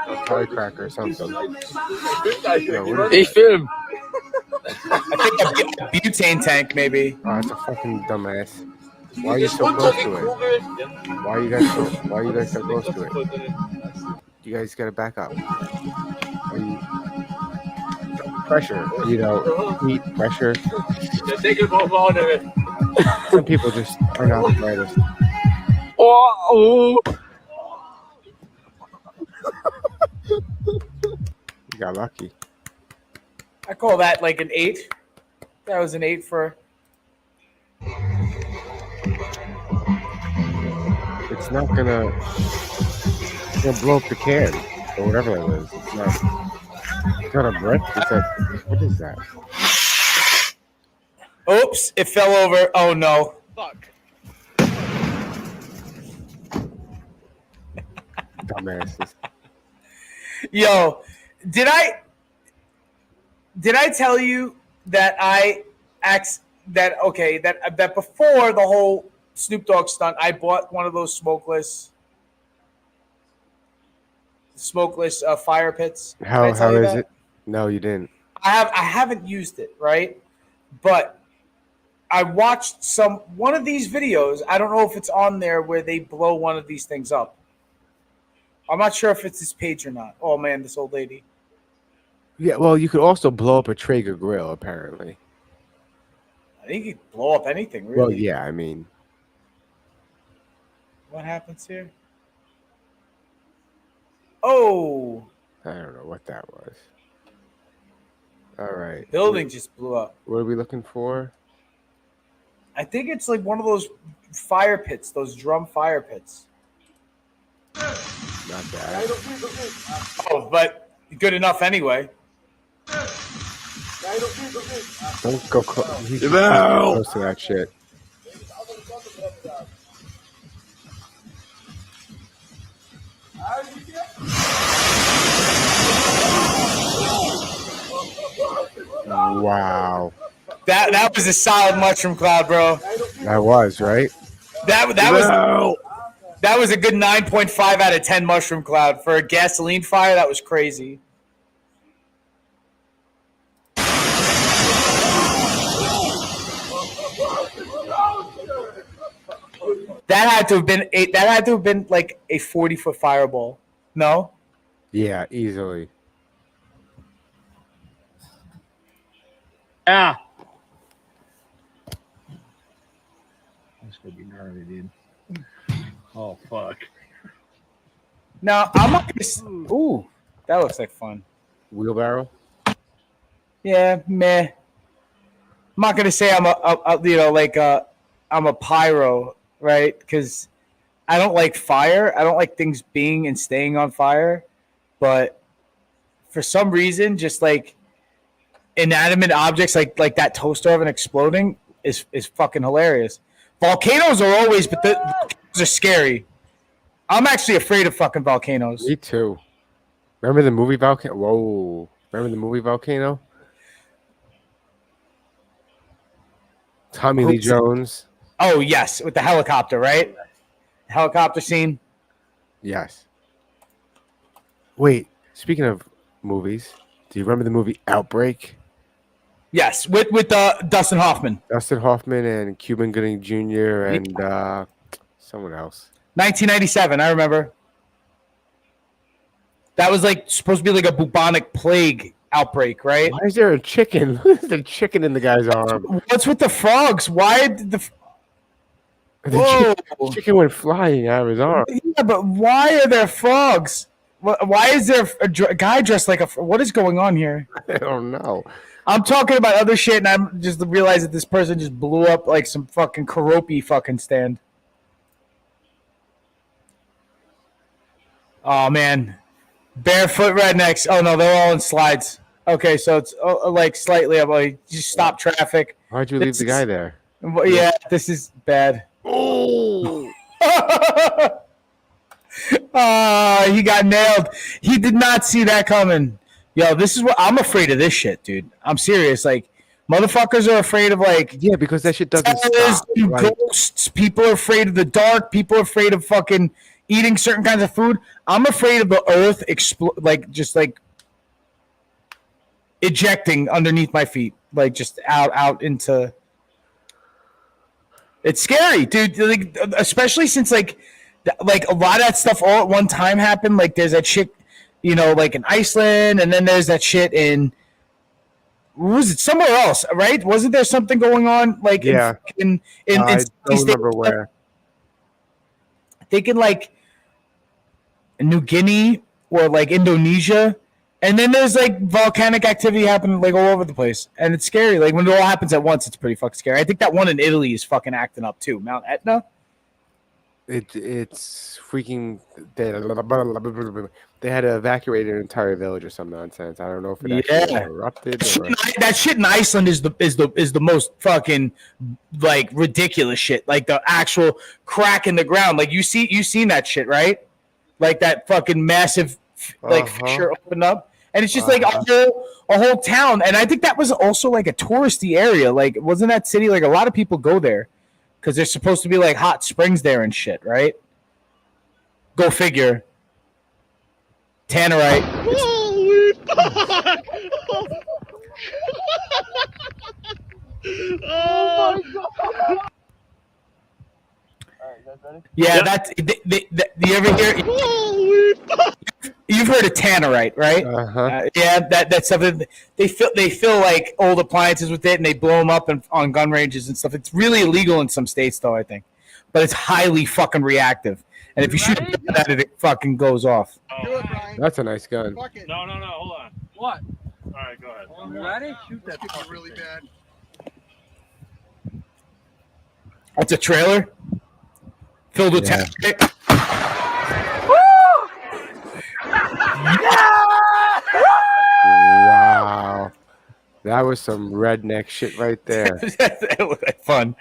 A firecracker or something. Ich film. I think a butane tank, maybe. Oh, that's a fucking dumbass. Why are you so close to it? Why are you guys so close to it? You guys gotta back up. Pressure, heat, pressure. Some people just are not the brightest. Oh. You got lucky. I call that like an 8. That was an 8 for it's not gonna blow up the can or whatever that is. It's not a brick. It's a, what is that? Oops! It fell over. Oh no! Fuck. Dumbasses. Yo, did I tell you that that before the whole Snoop Dogg stunt, I bought one of those smokeless fire pits. How is it? No, you didn't. I haven't used it, right? But I watched one of these videos. I don't know if it's on there where they blow one of these things up. I'm not sure if it's this page or not. Oh man, this old lady. Yeah, well, you could also blow up a Traeger grill, apparently. I think you could blow up anything, really. Well, yeah, I mean. What happens here? Oh. I don't know what that was. All right. Building just blew up. What are we looking for? I think it's like one of those fire pits, those drum fire pits. Not bad. Oh, but good enough anyway. Don't go close to that shit. Wow. That was a solid mushroom cloud, bro. That was, right? That was a good 9.5 out of 10 mushroom cloud. For a gasoline fire, that was crazy. That had to have been like a 40-foot fireball. No? Yeah, easily. Ah. That's gonna be gnarly, dude. Oh fuck. Now I'm not gonna. Ooh, that looks like fun. Wheelbarrow. Yeah, meh. I'm not gonna say I'm I'm a pyro, right? Because I don't like fire. I don't like things being and staying on fire. But for some reason, just like inanimate objects like that toaster oven exploding is fucking hilarious. Volcanoes are always, but the volcanoes are scary. I'm actually afraid of fucking volcanoes. Me too. Remember the movie Volcano? Whoa. Remember the movie Volcano? Tommy Lee Jones. Oh, yes. With the helicopter, right? Helicopter scene. Yes. Wait. Speaking of movies, do you remember the movie Outbreak? Yes. With Dustin Hoffman. Dustin Hoffman and Cuban Gooding Jr. and someone else. 1997, I remember. That was like supposed to be like a bubonic plague outbreak, right? Why is there a chicken? What is the chicken in the guy's arm? What's with the frogs? Why did the chicken went flying out of his arm? Yeah, but why are there frogs? Why is there a guy dressed like a? What is going on here? I don't know. I'm talking about other shit, and I'm just realized that this person just blew up like some fucking Karopi fucking stand. Oh man, barefoot rednecks. Oh no, they're all in slides. Okay, so it's like slightly up. Like, just stop traffic. Why'd you leave the guy there? Yeah, this is bad. Oh. He got nailed. He did not see that coming. Yo, this is what I'm afraid of. This shit, dude. I'm serious. Like, motherfuckers are afraid of yeah, because that shit doesn't stop. Ghosts. People are afraid of the dark. People are afraid of fucking eating certain kinds of food. I'm afraid of the earth just ejecting underneath my feet, like just out into. It's scary, dude. Like, especially since like a lot of that stuff all at one time happened. Like there's that shit, like in Iceland, and then there's that shit in. Was it somewhere else? Right? Wasn't there something going on? Like yeah, in I don't remember where. Thinking like New Guinea or like Indonesia, and then there's like volcanic activity happening like all over the place, and it's scary. Like when it all happens at once, it's pretty fucking scary. I think that one in Italy is fucking acting up too. Mount Etna. It's freaking. They had to evacuate an entire village or some nonsense. I don't know if it actually erupted or. That shit in Iceland is the most fucking like ridiculous shit. Like the actual crack in the ground. Like you seen that shit, right? Like that fucking massive like fissure opened up, and it's just like a whole town. And I think that was also like a touristy area. Like wasn't that city like a lot of people go there because there's supposed to be like hot springs there and shit, right? Go figure. Tannerite. Holy fuck! Oh my god! Yeah, that's you ever hear? Holy fuck! You've heard of tannerite, right? Yeah, that's something they fill like old appliances with it, and they blow them up on gun ranges and stuff. It's really illegal in some states, though I think, but it's highly fucking reactive. And if you shoot a gun at it, it fucking goes off. That's a nice gun. No, hold on. What? All right, go ahead. You ready? Shoot that. This could be really bad. That's a trailer filled with tannerite. Wow, that was some redneck shit right there. That was fun.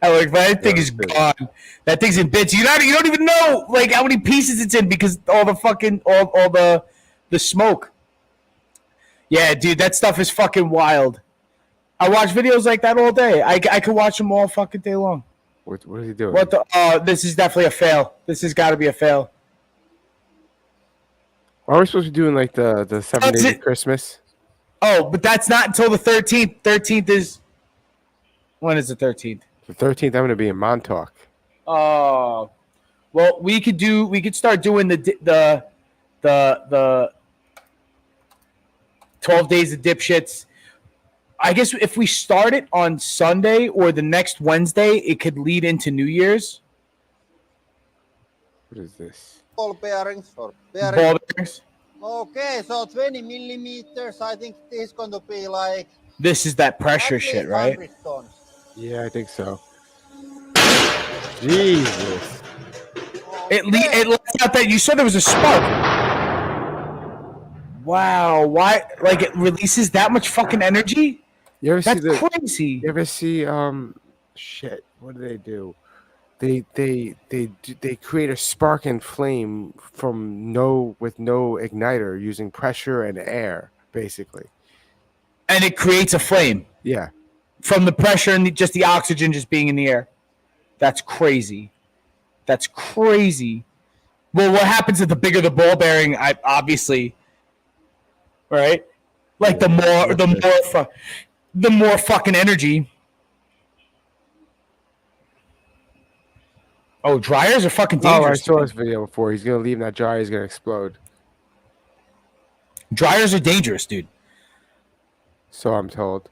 That thing is gone. That thing's in bits. You don't even know like how many pieces it's in because all the fucking all the smoke. Yeah, dude, that stuff is fucking wild. I watch videos like that all day. I could watch them all fucking day long. What is he doing? What the? This is definitely a fail. This has got to be a fail. Are we supposed to be doing like the 7 days of Christmas? Oh, but that's not until the 13th. 13th is when is the 13th? The 13th, I'm going to be in Montauk. Oh, well, we could start doing the 12 days of dipshits. I guess if we start it on Sunday or the next Wednesday, it could lead into New Year's. What is this? Ball bearings or Ball bearings. Okay, so 20 millimeters. I think this is going to be like. This is that pressure shit, right? Tons. Yeah, I think so. Jesus. It lets out that you said there was a spark. Wow, why? Like it releases that much fucking energy? That's crazy. You ever see shit? What do they do? They create a spark and flame with no igniter using pressure and air, basically. And it creates a flame. Yeah. From the pressure and just the oxygen just being in the air. That's crazy. That's crazy. Well, what happens if the bigger the ball bearing? Obviously, right? Like the more fucking energy. Oh, dryers are fucking dangerous. Oh, I saw this video before. He's gonna leave that dryer. He's gonna explode. Dryers are dangerous, dude. So I'm told.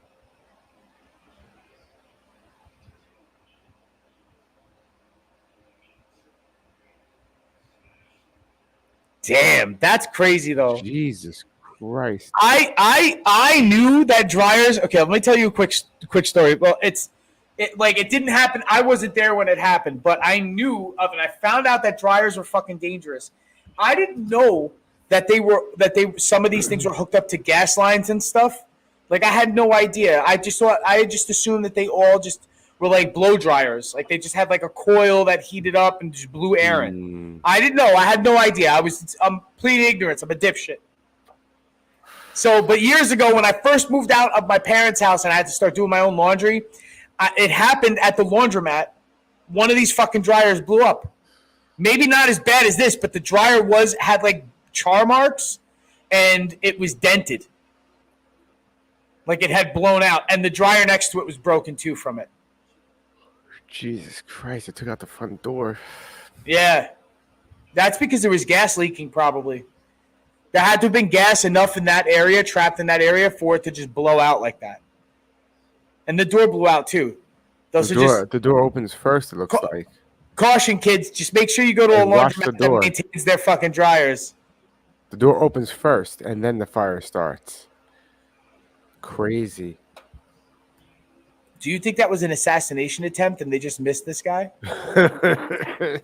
Damn, that's crazy though. Jesus Christ. I knew that dryers. Okay, let me tell you a quick story. Well, it didn't happen. I wasn't there when it happened, but I knew of it. I found out that dryers were fucking dangerous. I didn't know that some of these things were hooked up to gas lines and stuff. Like I had no idea. I just assumed that they all just were like blow dryers. Like they just had like a coil that heated up and just blew air in. I didn't know. I had no idea. I'm complete ignorance. I'm a dipshit. So, but years ago when I first moved out of my parents' house and I had to start doing my own laundry, it happened at the laundromat. One of these fucking dryers blew up. Maybe not as bad as this, but the dryer had like char marks and it was dented. Like it had blown out, and the dryer next to it was broken too from it. Jesus Christ, it took out the front door. Yeah. That's because there was gas leaking probably. There had to have been gas enough in that area, trapped in that area, for it to just blow out like that. And the door blew out too. The door opens first, it looks like. Caution, kids. Just make sure you go to a laundromat that maintains their fucking dryers. The door opens first, and then the fire starts. Crazy. Do you think that was an assassination attempt and they just missed this guy?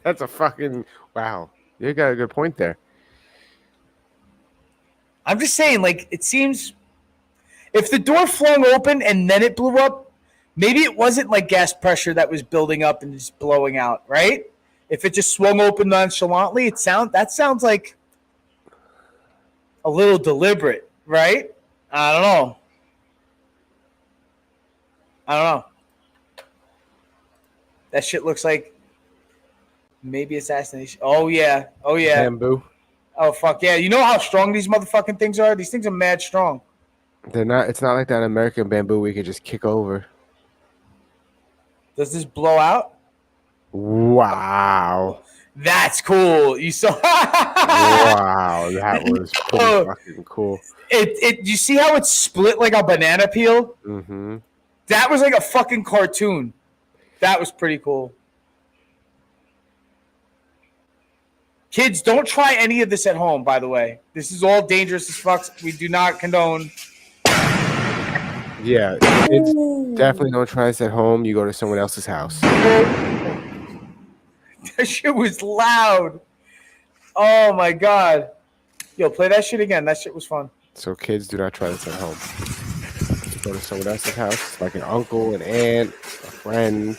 That's a fucking wow. You got a good point there. I'm just saying, like, it seems if the door flung open and then it blew up, maybe it wasn't like gas pressure that was building up and just blowing out, right? If it just swung open nonchalantly, that sounds like a little deliberate, right? I don't know. That shit looks like maybe assassination. Oh yeah. Bamboo. Oh fuck yeah! You know how strong these motherfucking things are? These things are mad strong. They're not. It's not like that American bamboo we could just kick over. Does this blow out? Wow. That's cool. You saw? Wow, that was pretty fucking cool. You see how it's split like a banana peel? Mm-hmm. That was like a fucking cartoon. That was pretty cool. Kids, don't try any of this at home, by the way. This is all dangerous as fuck. We do not condone. Yeah, kids, definitely don't try this at home. You go to someone else's house. That shit was loud. Oh, my God. Yo, play that shit again. That shit was fun. So kids, do not try this at home. Go to someone else's house, like an uncle, an aunt, a friend.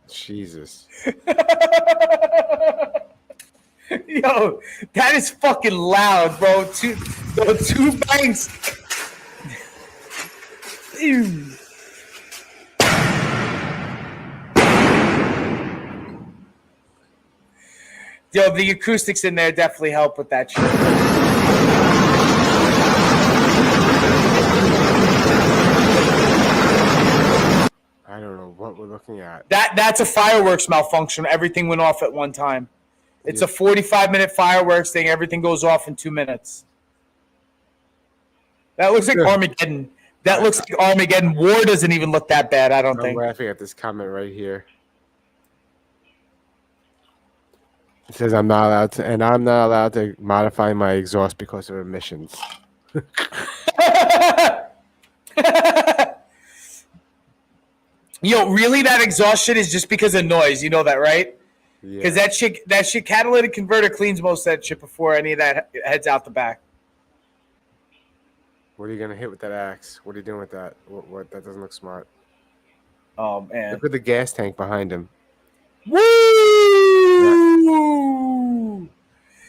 Jesus. Yo, that is fucking loud, bro. Two bangs. Ew. Yo, the acoustics in there definitely help with that shit. I don't know what we're looking at. That's a fireworks malfunction. Everything went off at one time. It's a 45-minute fireworks thing. Everything goes off in 2 minutes. That looks like Armageddon. That looks like Armageddon. War doesn't even look that bad, I don't think. I'm laughing at this comment right here. It says I'm not allowed to modify my exhaust because of emissions. Yo, really, that exhaust shit is just because of noise. You know that, right? Because that shit catalytic converter cleans most of that shit before any of that heads out the back. What are you gonna hit with that axe? What are you doing with that? What? That doesn't look smart. Oh man! Look at the gas tank behind him. Woo!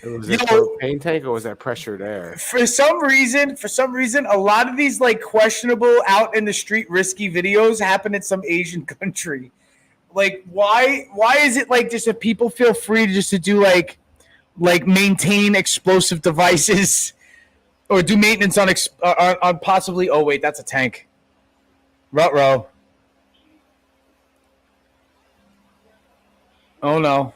Was it a propane tank or was that pressured air? For some reason, a lot of these like questionable out in the street risky videos happen in some Asian country. Like, why is it like just that people feel free to do like maintain explosive devices or do maintenance on possibly? Oh wait, that's a tank. Ruh-roh. Oh no.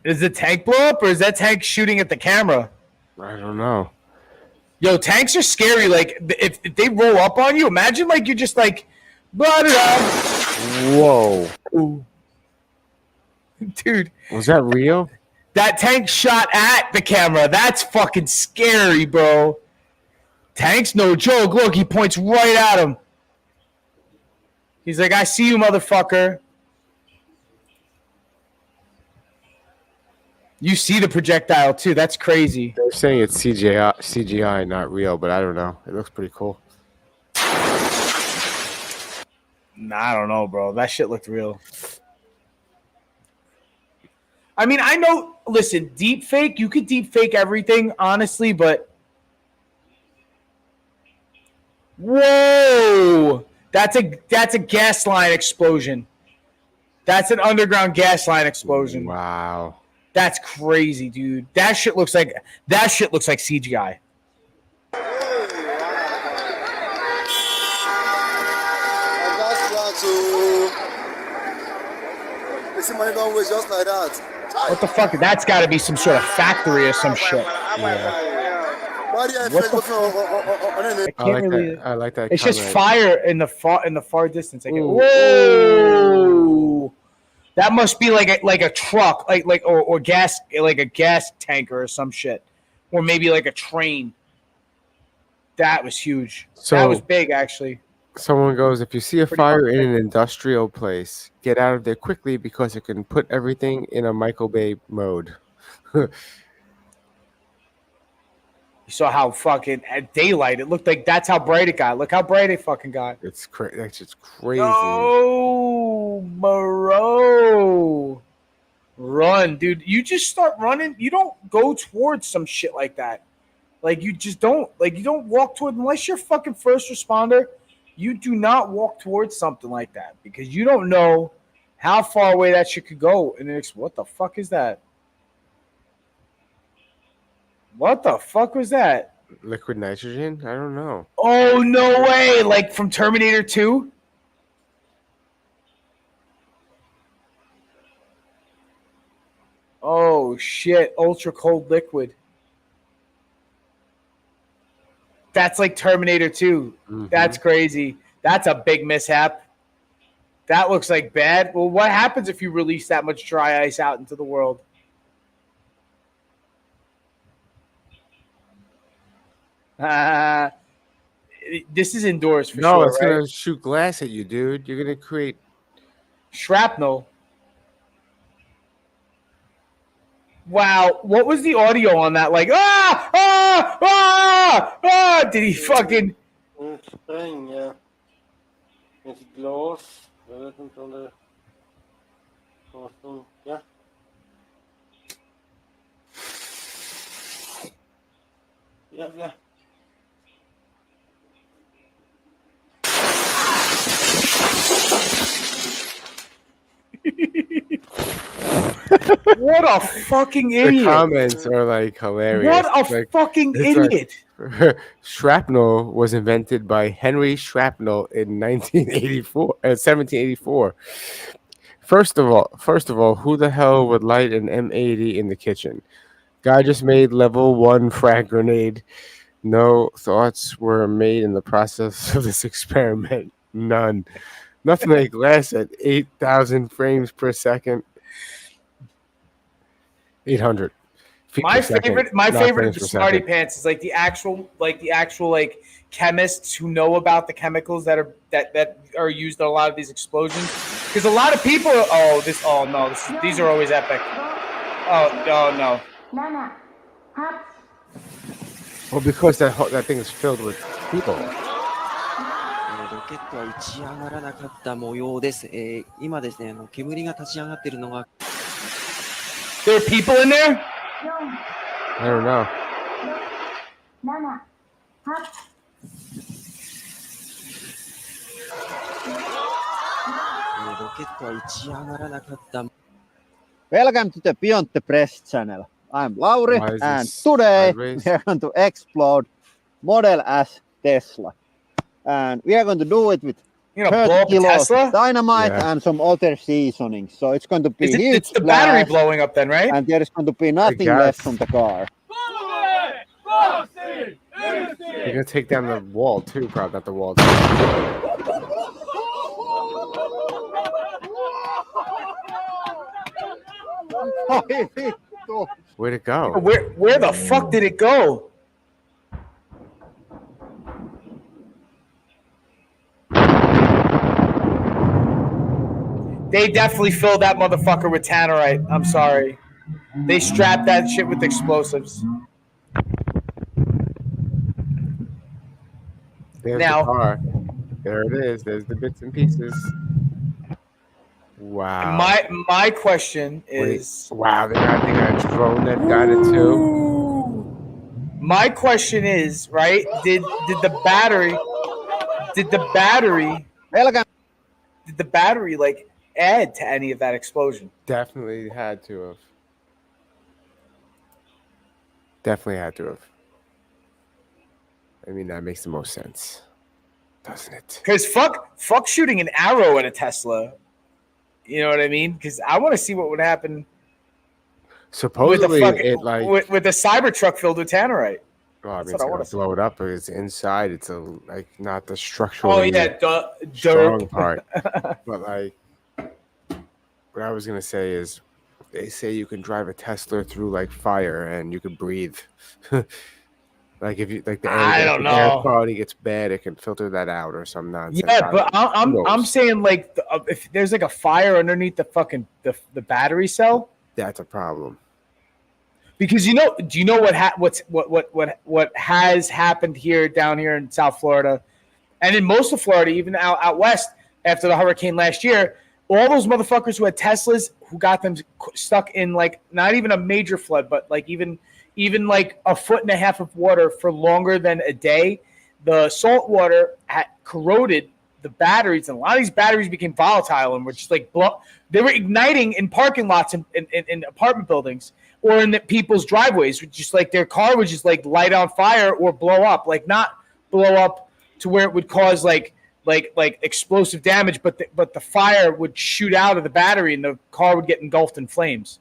Is the tank blow up or is that tank shooting at the camera? I don't know. Yo, tanks are scary. Like if they roll up on you, imagine like you're just like blah, blah, blah. Whoa. Ooh. Dude. Was that real? That tank shot at the camera. That's fucking scary, bro. Tank's no joke. Look, he points right at him. He's like, I see you, motherfucker. You see the projectile, too. That's crazy. They're saying it's CGI, not real, but I don't know. It looks pretty cool. Nah, I don't know, bro. That shit looked real. I mean, I know, listen, deep fake, you could deep fake everything, honestly, but whoa! That's a gas line explosion. That's an underground gas line explosion. Wow. That's crazy, dude. That shit looks like CGI. Just like that. What the fuck? That's got to be some sort of factory or some shit. Yeah. I like that. It's just fire in the far distance. I get, Ooh. whoa! That must be like a truck, or gas, like a gas tanker or some shit. or maybe like a train. That was huge. So that was big, actually. Someone goes, if you see a Pretty fire much. in an industrial place, get out of there quickly because it can put everything in a Michael Bay mode. You saw how fucking at daylight it looked like. That's how bright it got. Look how bright it fucking got. It's that's just crazy. Oh, bro. Run, dude. You just start running. You don't go towards some shit like that. Like, you just don't. Like, you don't walk toward, unless you're fucking first responder, you do not walk towards something like that because you don't know how far away that shit could go. And then what the fuck is that? What the fuck was that? Liquid nitrogen? I don't know. Oh, no way. Like from Terminator 2? Oh, shit. Ultra cold liquid. That's like Terminator 2. Mm-hmm. That's crazy. That's a big mishap. That looks like bad. Well, what happens if you release that much dry ice out into the world? This is indoors for no, sure, it's right? gonna shoot glass at you, dude. You're gonna create shrapnel. Wow, what was the audio on that? Like, did he fucking... Spain, yeah. It's glass. Jag vet inte om det... Ja. Jävlar. What a fucking idiot. The comments are like hilarious. What a fucking idiot. Like, shrapnel was invented by Henry Shrapnel in 1784. First of all, who the hell would light an M80 in the kitchen? Guy just made level 1 frag grenade. No thoughts were made in the process of this experiment. None. Nothing like glass at 8,000 frames per second. 800. My favorite of the Smarty Pants is like the actual chemists who know about the chemicals that are used in a lot of these explosions. Because a lot of people these are always epic. Oh no. Well, because that thing is filled with people. ロケットは打ち上がらなかった模様です。今ですね、煙が立ち上がっているのが。There are people in there? I don't know. ロケットは打ち上がらなかった。Welcome to the Beyond the Press channel. I'm Lauri, and today we are going to explode Model S Tesla. And we are going to do it with 30 kilos of dynamite and some other seasonings. So it's going to be huge. It's the battery blowing up then, right? And there is going to be nothing left from the car. You're going to take down the wall too, probably not the wall. Where'd it go? Where the fuck did it go? They definitely filled that motherfucker with tannerite. I'm sorry. They strapped that shit with explosives. There's the car. There it is. There's the bits and pieces. Wow. My question is... Wow, they got a drone that got it too. My question is, right? Did the battery like add to any of that explosion? Definitely had to have. I mean, that makes the most sense, doesn't it? Because fuck shooting an arrow at a Tesla. You know what I mean? Because I want to see what would happen. Supposedly, with a Cybertruck filled with tannerite. Well, I mean, it's going to blow it up, but it's inside. It's not the structural. Oh yeah, strong part. But what I was going to say is, they say you can drive a Tesla through like fire and you can breathe. Like if you like the I air, don't if the air know. quality gets bad, it can filter that out or some nonsense. Yeah, but Who knows? I'm saying like if there's like a fire underneath the fucking the battery cell, that's a problem. Because do you know what has happened down here in South Florida, and in most of Florida, even out west after the hurricane last year, all those motherfuckers who had Teslas who got them stuck in like not even a major flood, but like even like a foot and a half of water for longer than a day, the salt water had corroded the batteries, and a lot of these batteries became volatile and were just like they were igniting in parking lots in apartment buildings or in the people's driveways, just like their car would just like light on fire or blow up, like not blow up to where it would cause like explosive damage, but the fire would shoot out of the battery and the car would get engulfed in flames.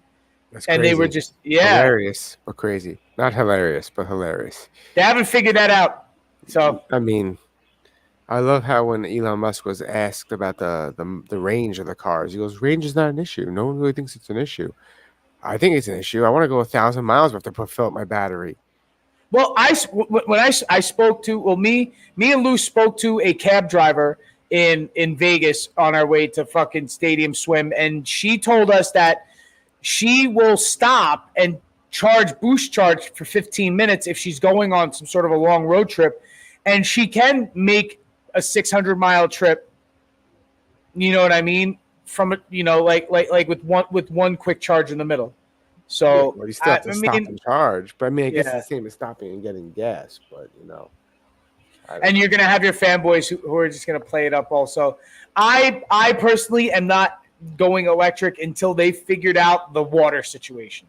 That's and crazy. They were just hilarious or crazy. Not hilarious, but hilarious. They haven't figured that out. So I mean, I love how when Elon Musk was asked about the range of the cars, he goes, "Range is not an issue. No one really thinks it's an issue. I think it's an issue. I want to go 1,000 miles worth to fill up my battery." Well, when I spoke to me and Lou spoke to a cab driver in Vegas on our way to fucking Stadium Swim, and she told us that she will stop and boost charge for 15 minutes if she's going on some sort of a long road trip, and she can make a 600-mile trip. You know what I mean? From like with one quick charge in the middle. So you still have to stop and charge. But I mean, I guess it's the same as stopping and getting gas. But and you're gonna have your fanboys who are just gonna play it up. Also, I personally am not going electric until they figured out the water situation.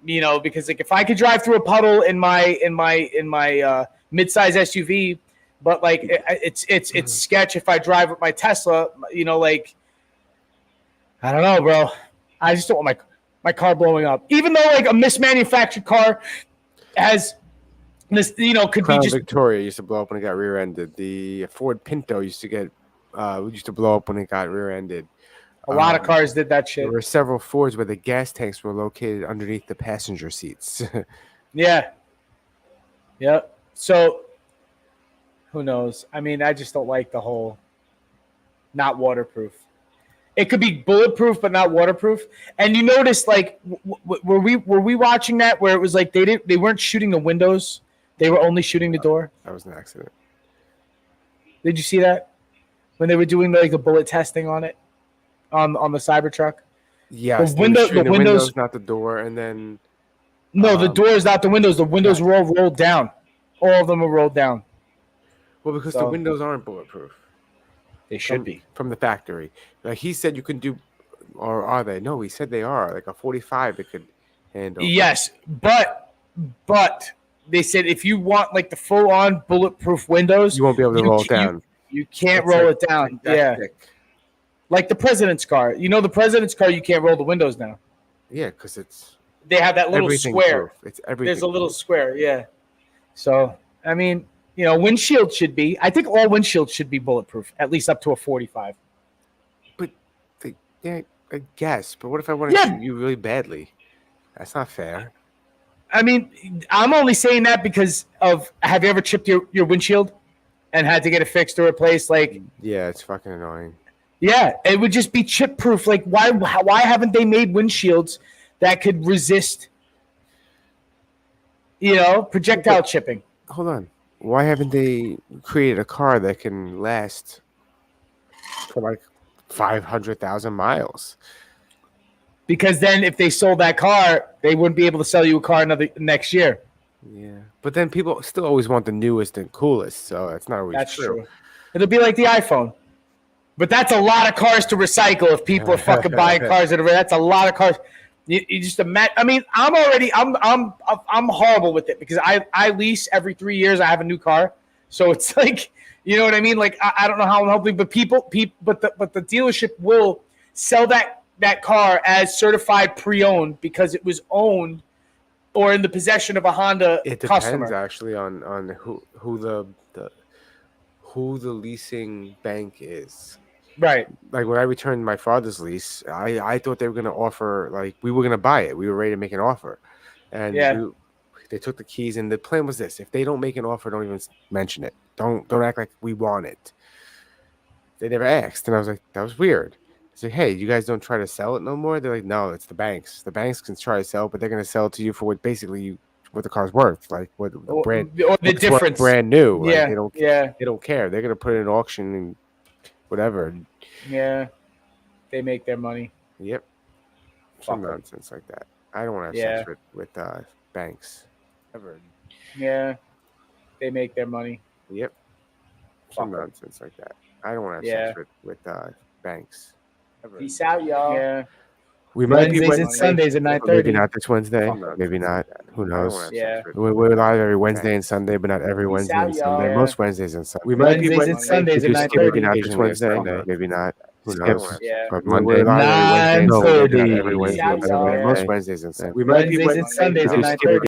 Because like if I could drive through a puddle in my midsize SUV, but like it's sketch if I drive with my Tesla. Like I don't know, bro. I just don't want my car blowing up. Even though like a mismanufactured car has this, could Crown be just Victoria used to blow up when it got rear-ended. The Ford Pinto used to blow up when it got rear-ended. A lot of cars did that shit. There were several Fords where the gas tanks were located underneath the passenger seats. Yeah. Yep. So who knows? I mean, I just don't like the whole not waterproof. It could be bulletproof, but not waterproof. And you notice, like, were we watching that where it was like they weren't shooting the windows, they were only shooting the door? That was an accident. Did you see that when they were doing the bullet testing on it on the Cybertruck? Yes, the windows, not the door, and then no, the door is not the windows. The windows were all rolled down. All of them were rolled down. Well, because the windows aren't bulletproof. They should be from the factory. Like he said, you can do, or are they? No, he said they are. Like a 45, it could handle. Yes, but they said if you want like the full-on bulletproof windows, you won't be able to roll it down. You can't roll it down. Yeah, like the president's car. The president's car, you can't roll the windows down. Yeah, because they have that little square. Proof. It's everything. There's a little square. Yeah. So I mean. Windshield should be. I think all windshields should be bulletproof, at least up to a 45. But, I guess. But what if I want to shoot you really badly? That's not fair. I mean, I'm only saying that because of. Have you ever chipped your windshield and had to get it fixed or replaced? Like, yeah, it's fucking annoying. Yeah, it would just be chip proof. Like, why haven't they made windshields that could resist? Projectile chipping. Hold on. Why haven't they created a car that can last for like 500,000 miles? Because then if they sold that car, they wouldn't be able to sell you a car next year. Yeah. But then people still always want the newest and coolest, so that's not always true. It'll be like the iPhone. But that's a lot of cars to recycle if people are fucking buying cars. That's a lot of cars. You just imagine. I mean, I'm horrible with it because I lease every 3 years. I have a new car, so it's like, you know what I mean. Like I don't know how I'm helping, but but the dealership will sell that car as certified pre-owned because it was owned or in the possession of a Honda customer. It depends actually on who the leasing bank is. Right. Like when I returned my father's lease, I thought they were going to offer, like we were going to buy it. We were ready to make an offer, and they took the keys. And the plan was this: if they don't make an offer, don't even mention it. Don't act like we want it. They never asked, and I was like, that was weird. I said, hey, you guys don't try to sell it no more. They're like, no, it's the banks. The banks can try to sell, but they're going to sell it to you for what basically what the car's worth, like what the brand or the difference, brand new. Like, Yeah, they don't care. They're going to put it in auction and whatever. Yeah, they make their money. Yep. Some nonsense like that. I don't want to have sex with banks. Ever. Yeah, they make their money. Yep. Some nonsense like that. I don't want to have sex with banks. Ever. Peace out, y'all. Yeah. We might be Wednesdays and Sundays at 9:30. Maybe not this Wednesday. Maybe not. Who knows? Yeah. We're live every Wednesday and Sunday, but not every Wednesday and Sunday. y'all. Most Wednesdays and Sundays. We Wednesdays might be and Sundays at 9:30. Maybe not this Wednesday. Maybe not. Who knows? Yeah. But Monday, live every Wednesday and Sunday. 9:30. Every Wednesday. Peace out, y'all. Most Wednesdays and Sundays. Wednesdays and Sundays at 9:30.